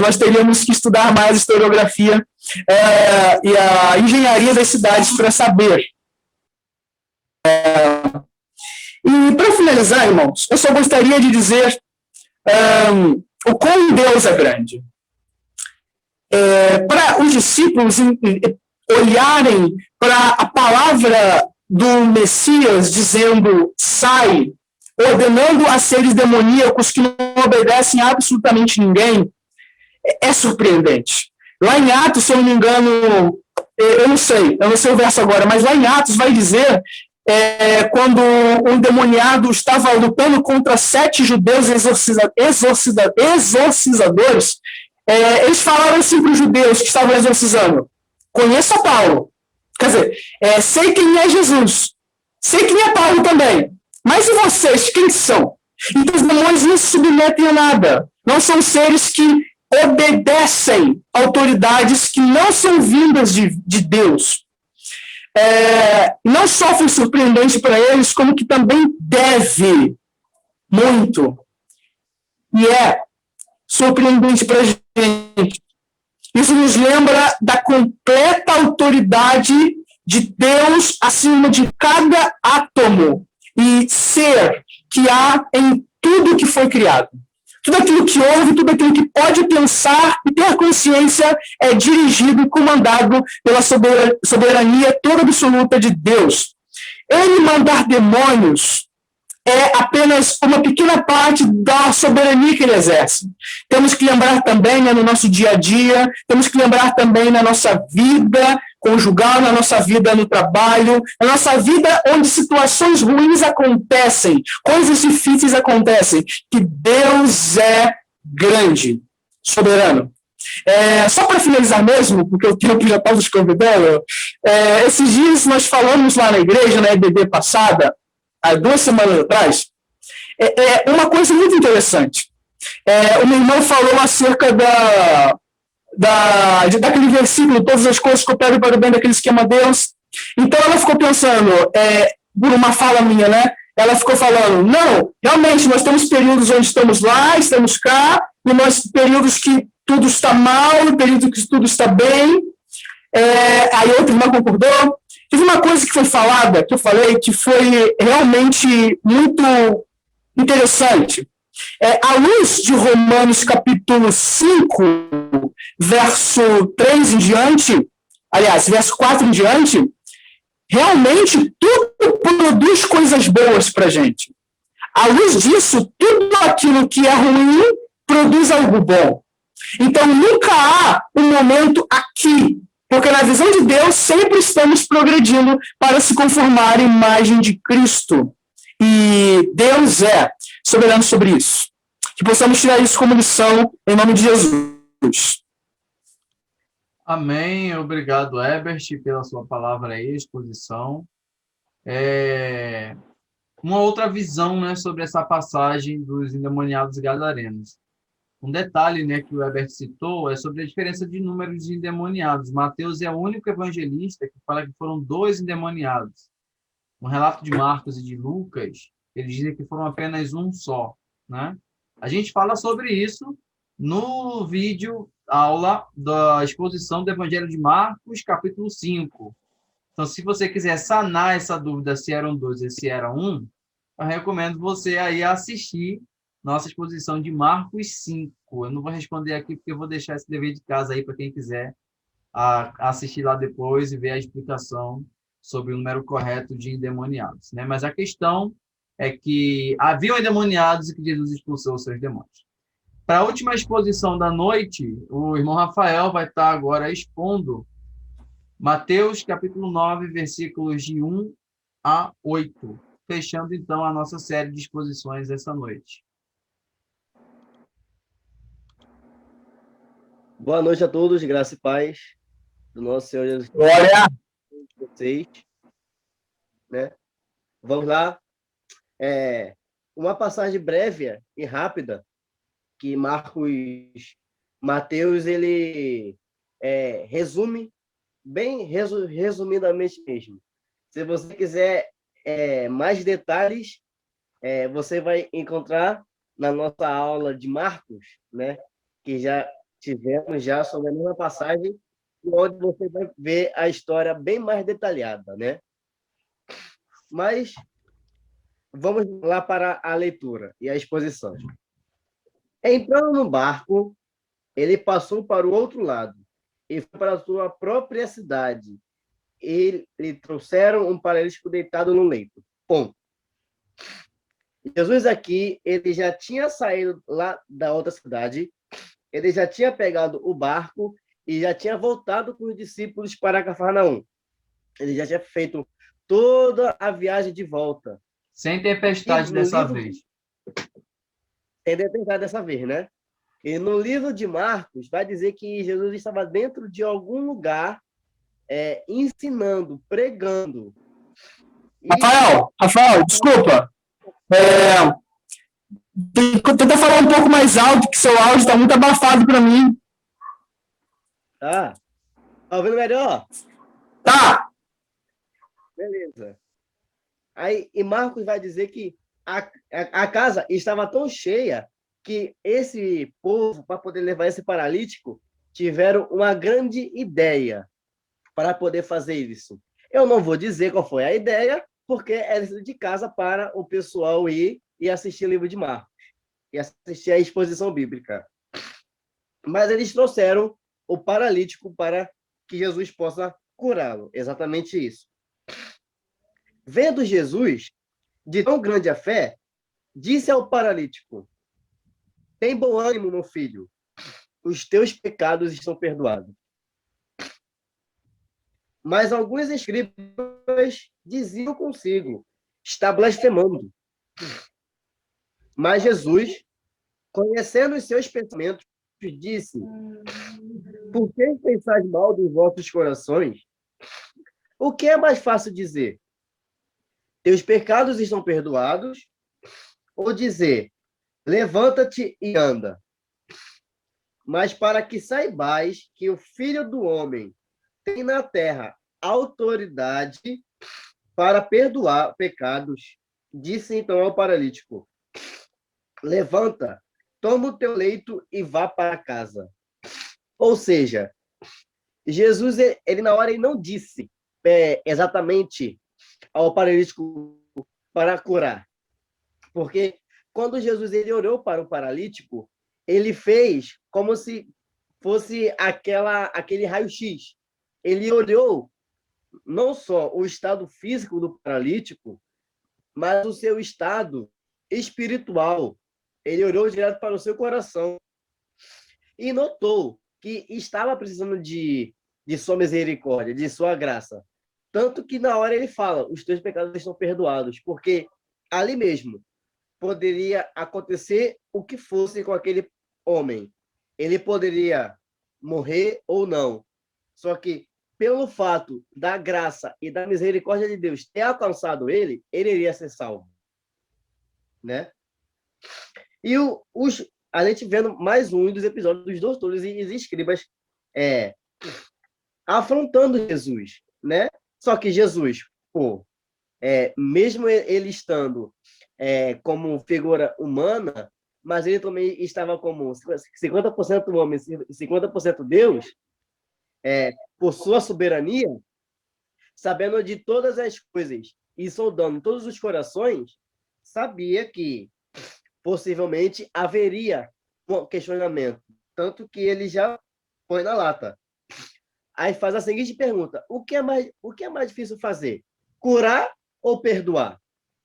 nós teríamos que estudar mais historiografia e a engenharia das cidades para saber. E para finalizar, irmãos, eu só gostaria de dizer o quão Deus é grande. Para os discípulos olharem para a palavra do Messias dizendo sai, ordenando a seres demoníacos que não obedecem a absolutamente ninguém, é surpreendente. Lá em Atos, se eu não me engano, eu não sei o verso agora, mas lá em Atos vai dizer quando um endemoniado estava lutando contra 7 judeus exorcizadores, eles falaram assim para os judeus que estavam exorcizando: conheço a Paulo, quer dizer, sei quem é Jesus, sei quem é Paulo também, mas e vocês, quem são? Então os demônios não se submetem a nada, não são seres que obedecem autoridades que não são vindas de Deus. Não só foi surpreendente para eles, como que também deve muito. E é surpreendente para a gente. Isso nos lembra da completa autoridade de Deus acima de cada átomo e ser que há em tudo que foi criado. Tudo aquilo que ouve, tudo aquilo que pode pensar e ter consciência é dirigido e comandado pela soberania toda absoluta de Deus. Ele mandar demônios é apenas uma pequena parte da soberania que ele exerce. Temos que lembrar também, no nosso dia a dia, temos que lembrar também na nossa vida conjugal, na nossa vida no trabalho, na nossa vida onde situações ruins acontecem, coisas difíceis acontecem, que Deus é grande, soberano. Só para finalizar mesmo, porque o tempo já está nos convidando, esses dias nós falamos lá na igreja, na EBD passada, há 2 semanas atrás, uma coisa muito interessante. O meu irmão falou acerca daquele versículo, todas as coisas cooperam para o bem daqueles que amam a Deus. Então ela ficou pensando, por uma fala minha, né? Ela ficou falando, não, realmente nós temos períodos onde estamos lá, estamos cá, e nós períodos que tudo está mal, e períodos que tudo está bem. Aí outra irmã concordou. Teve uma coisa que foi falada, que eu falei, que foi realmente muito interessante. À luz de Romanos capítulo 5, verso 3 em diante, aliás, verso 4 em diante, realmente tudo produz coisas boas para a gente. À luz disso, tudo aquilo que é ruim produz algo bom. Então, nunca há um momento aqui, porque na visão de Deus sempre estamos progredindo para se conformar à imagem de Cristo. E Deus é soberano sobre isso. Que possamos tirar isso como lição em nome de Jesus. Amém. Obrigado, Herbert, pela sua palavra aí, exposição. Uma outra visão, né, sobre essa passagem dos endemoniados gadarenos. Um detalhe, né, que o Herbert citou é sobre a diferença de números de endemoniados. Mateus é o único evangelista que fala que foram 2 endemoniados. No relato de Marcos e de Lucas, eles dizem que foram apenas um só, né? A gente fala sobre isso no vídeo aula da exposição do Evangelho de Marcos, capítulo 5. Então, se você quiser sanar essa dúvida se eram 2 e se era 1, eu recomendo você aí assistir nossa exposição de Marcos 5. Eu não vou responder aqui porque eu vou deixar esse dever de casa aí para quem quiser assistir lá depois e ver a explicação sobre o número correto de endemoniados, né? Mas a questão é que haviam endemoniados e que Jesus expulsou os seus demônios. Para a última exposição da noite, o irmão Rafael vai estar agora expondo Mateus capítulo 9, versículos de 1 a 8, fechando então a nossa série de exposições essa noite. Boa noite a todos, graça e paz do nosso Senhor Jesus Cristo. Glória! Vocês, né? Vamos lá. Uma passagem breve e rápida que Mateus, ele resume, bem resumidamente mesmo. Se você quiser mais detalhes, você vai encontrar na nossa aula de Marcos, né? Que já tivemos já sobre a mesma passagem, onde você vai ver a história bem mais detalhada, né? Mas vamos lá para a leitura e a exposição. Entrando no barco, ele passou para o outro lado e foi para a sua própria cidade. Ele trouxeram um paralítico deitado no leito. Ponto. Jesus aqui, ele já tinha saído lá da outra cidade, ele já tinha pegado o barco e já tinha voltado com os discípulos para Cafarnaum. Ele já tinha feito toda a viagem de volta. Sem tempestade dessa vez. Sem tempestade dessa vez, né? E no livro de Marcos, vai dizer que Jesus estava dentro de algum lugar, ensinando, pregando. Rafael, desculpa. Tenta falar um pouco mais alto, que seu áudio está muito abafado para mim. Tá ouvindo melhor? Tá. Beleza. Aí, e Marcos vai dizer que a casa estava tão cheia que esse povo, para poder levar esse paralítico, tiveram uma grande ideia para poder fazer isso. Eu não vou dizer qual foi a ideia, porque é lição de casa para o pessoal ir e assistir o livro de Marcos, e assistir a exposição bíblica. Mas eles trouxeram o paralítico para que Jesus possa curá-lo. Exatamente isso. Vendo Jesus, de tão grande a fé, disse ao paralítico: tem bom ânimo, meu filho, os teus pecados estão perdoados. Mas alguns escribas diziam consigo: está blasfemando. Mas Jesus, conhecendo os seus pensamentos, disse: por que pensais mal dos vossos corações? O que é mais fácil dizer? Teus pecados estão perdoados? Ou dizer: levanta-te e anda? Mas para que saibais que o Filho do Homem tem na terra autoridade para perdoar pecados, disse então ao paralítico: levanta, toma o teu leito e vá para casa. Ou seja, Jesus, ele na hora ele não disse exatamente ao paralítico para curar. Porque quando Jesus ele orou para o paralítico, ele fez como se fosse aquele raio-x. Ele olhou não só o estado físico do paralítico, mas o seu estado espiritual. Ele olhou direto para o seu coração e notou que estava precisando de sua misericórdia, de sua graça. Tanto que na hora ele fala: os teus pecados estão perdoados, porque ali mesmo poderia acontecer o que fosse com aquele homem. Ele poderia morrer ou não. Só que, pelo fato da graça e da misericórdia de Deus ter alcançado ele, ele iria ser salvo. Né? E a gente vendo mais um dos episódios dos doutores e escribas afrontando Jesus, né? Só que Jesus, mesmo ele estando como figura humana, mas ele também estava como 50% homem e 50% Deus, por sua soberania, sabendo de todas as coisas e sondando todos os corações, sabia que possivelmente haveria um questionamento, tanto que ele já põe na lata. Aí faz a seguinte pergunta: o que é mais difícil fazer? Curar ou perdoar?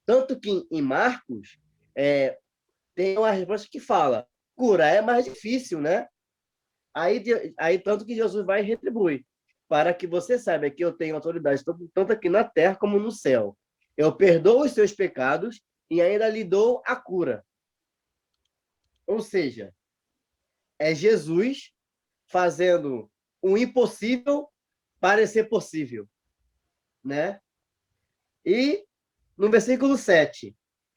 Tanto que em Marcos, tem uma resposta que fala, curar é mais difícil, né? Aí tanto que Jesus vai e retribui, para que você saiba que eu tenho autoridade tanto aqui na terra como no céu. Eu perdoo os seus pecados e ainda lhe dou a cura. Ou seja, é Jesus fazendo o impossível parecer possível, né? E no versículo 7,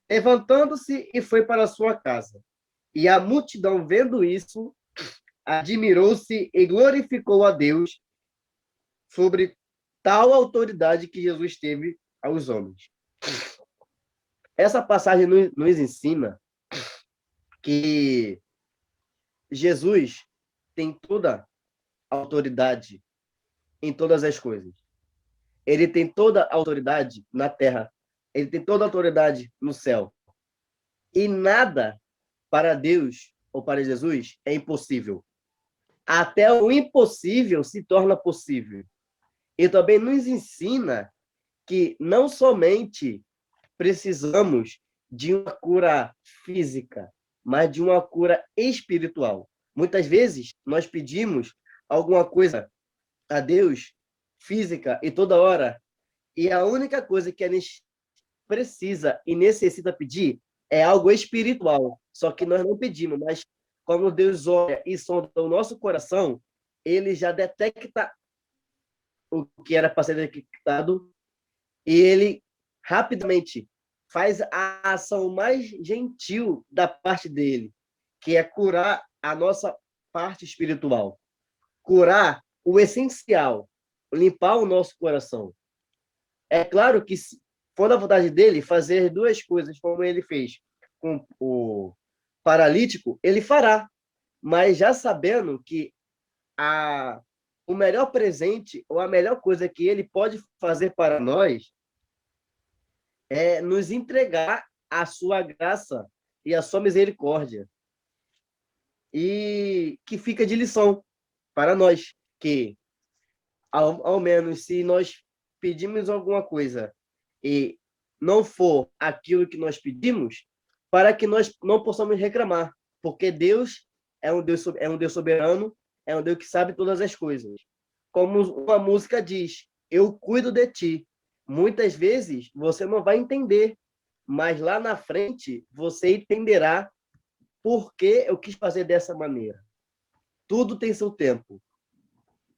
levantando-se e foi para a sua casa. E a multidão, vendo isso, admirou-se e glorificou a Deus sobre tal autoridade que Jesus teve aos homens. Essa passagem nos ensina que Jesus tem toda a autoridade em todas as coisas. Ele tem toda a autoridade na terra. Ele tem toda a autoridade no céu. E nada para Deus ou para Jesus é impossível. Até o impossível se torna possível. E também nos ensina que não somente precisamos de uma cura física, mas de uma cura espiritual. Muitas vezes nós pedimos alguma coisa a Deus, física, e toda hora, e a única coisa que a gente precisa e necessita pedir é algo espiritual. Só que nós não pedimos, mas como Deus olha e sonda o nosso coração, ele já detecta o que era para ser detectado e ele rapidamente faz a ação mais gentil da parte dele, que é curar a nossa parte espiritual, curar o essencial, limpar o nosso coração. É claro que, se for da vontade dele fazer duas coisas, como ele fez com o paralítico, ele fará, mas já sabendo que o melhor presente ou a melhor coisa que ele pode fazer para nós é nos entregar a sua graça e a sua misericórdia. E que fica de lição para nós, que ao menos se nós pedimos alguma coisa e não for aquilo que nós pedimos, para que nós não possamos reclamar, porque Deus é um Deus soberano, é um Deus que sabe todas as coisas. Como uma música diz, eu cuido de ti. Muitas vezes você não vai entender, mas lá na frente você entenderá por que eu quis fazer dessa maneira. Tudo tem seu tempo.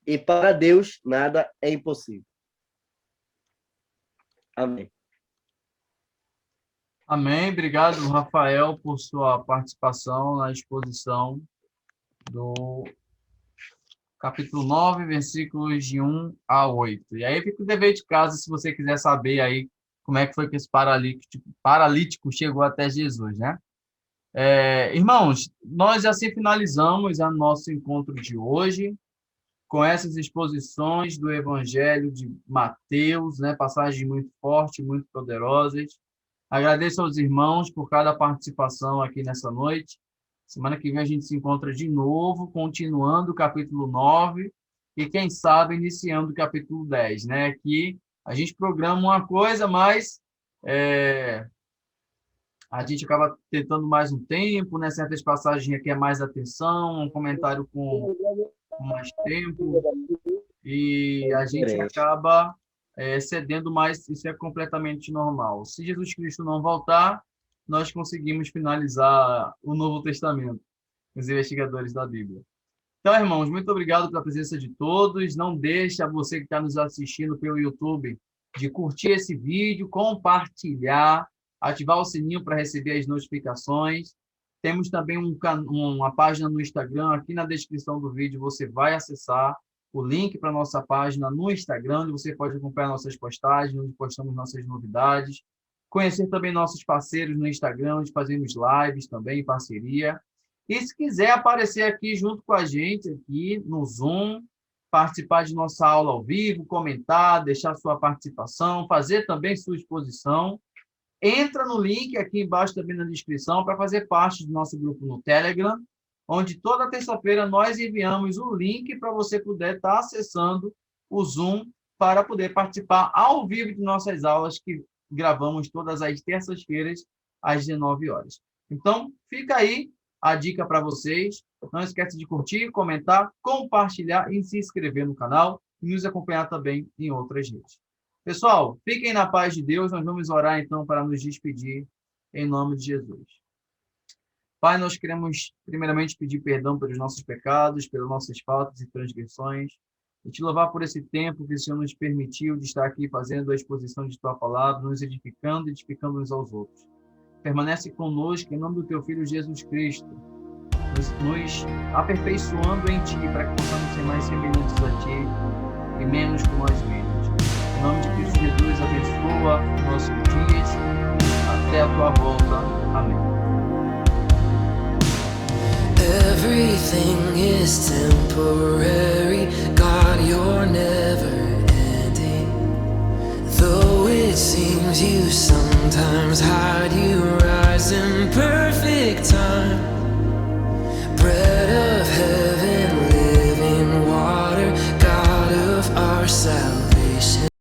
E para Deus nada é impossível. Amém. Amém. Obrigado, Rafael, por sua participação na exposição do capítulo 9, versículos de 1 a 8. E aí fica o dever de casa, se você quiser saber aí como é que foi que esse paralítico chegou até Jesus, né? Irmãos, nós assim finalizamos o nosso encontro de hoje com essas exposições do Evangelho de Mateus, né? Passagens muito fortes, muito poderosas. Agradeço aos irmãos por cada participação aqui nessa noite. Semana que vem a gente se encontra de novo, continuando o capítulo 9 e, quem sabe, iniciando o capítulo 10, né? Aqui a gente programa uma coisa, mas a gente acaba tentando mais um tempo, né? Certas passagens requer mais atenção, um comentário com mais tempo, e a gente acaba cedendo mais, isso é completamente normal. Se Jesus Cristo não voltar, nós conseguimos finalizar o Novo Testamento, os investigadores da Bíblia. Então, irmãos, muito obrigado pela presença de todos. Não deixe a você que está nos assistindo pelo YouTube de curtir esse vídeo, compartilhar, ativar o sininho para receber as notificações. Temos também uma página no Instagram, aqui na descrição do vídeo você vai acessar o link para a nossa página no Instagram, onde você pode acompanhar nossas postagens, onde postamos nossas novidades. Conhecer também nossos parceiros no Instagram, onde fazemos lives também em parceria. E se quiser aparecer aqui junto com a gente, aqui no Zoom, participar de nossa aula ao vivo, comentar, deixar sua participação, fazer também sua exposição, entra no link aqui embaixo também na descrição para fazer parte do nosso grupo no Telegram, onde toda terça-feira nós enviamos o link para você poder estar acessando o Zoom para poder participar ao vivo de nossas aulas, que gravamos todas as terças-feiras, às 19 horas. Então, fica aí a dica para vocês. Não esqueça de curtir, comentar, compartilhar e se inscrever no canal e nos acompanhar também em outras redes. Pessoal, fiquem na paz de Deus. Nós vamos orar então para nos despedir em nome de Jesus. Pai, nós queremos primeiramente pedir perdão pelos nossos pecados, pelas nossas faltas e transgressões, e te louvar por esse tempo que o Senhor nos permitiu de estar aqui fazendo a exposição de Tua Palavra, nos edificando e edificando uns aos outros. Permanece conosco em nome do Teu Filho Jesus Cristo, nos aperfeiçoando em Ti, para que possamos ser mais semelhantes a Ti e menos com nós mesmos. Em nome de Cristo Jesus, abençoa nossos dias, até a Tua volta. Amém. Everything is temporary, God, you're never ending. Though it seems you sometimes hide, you rise in perfect time.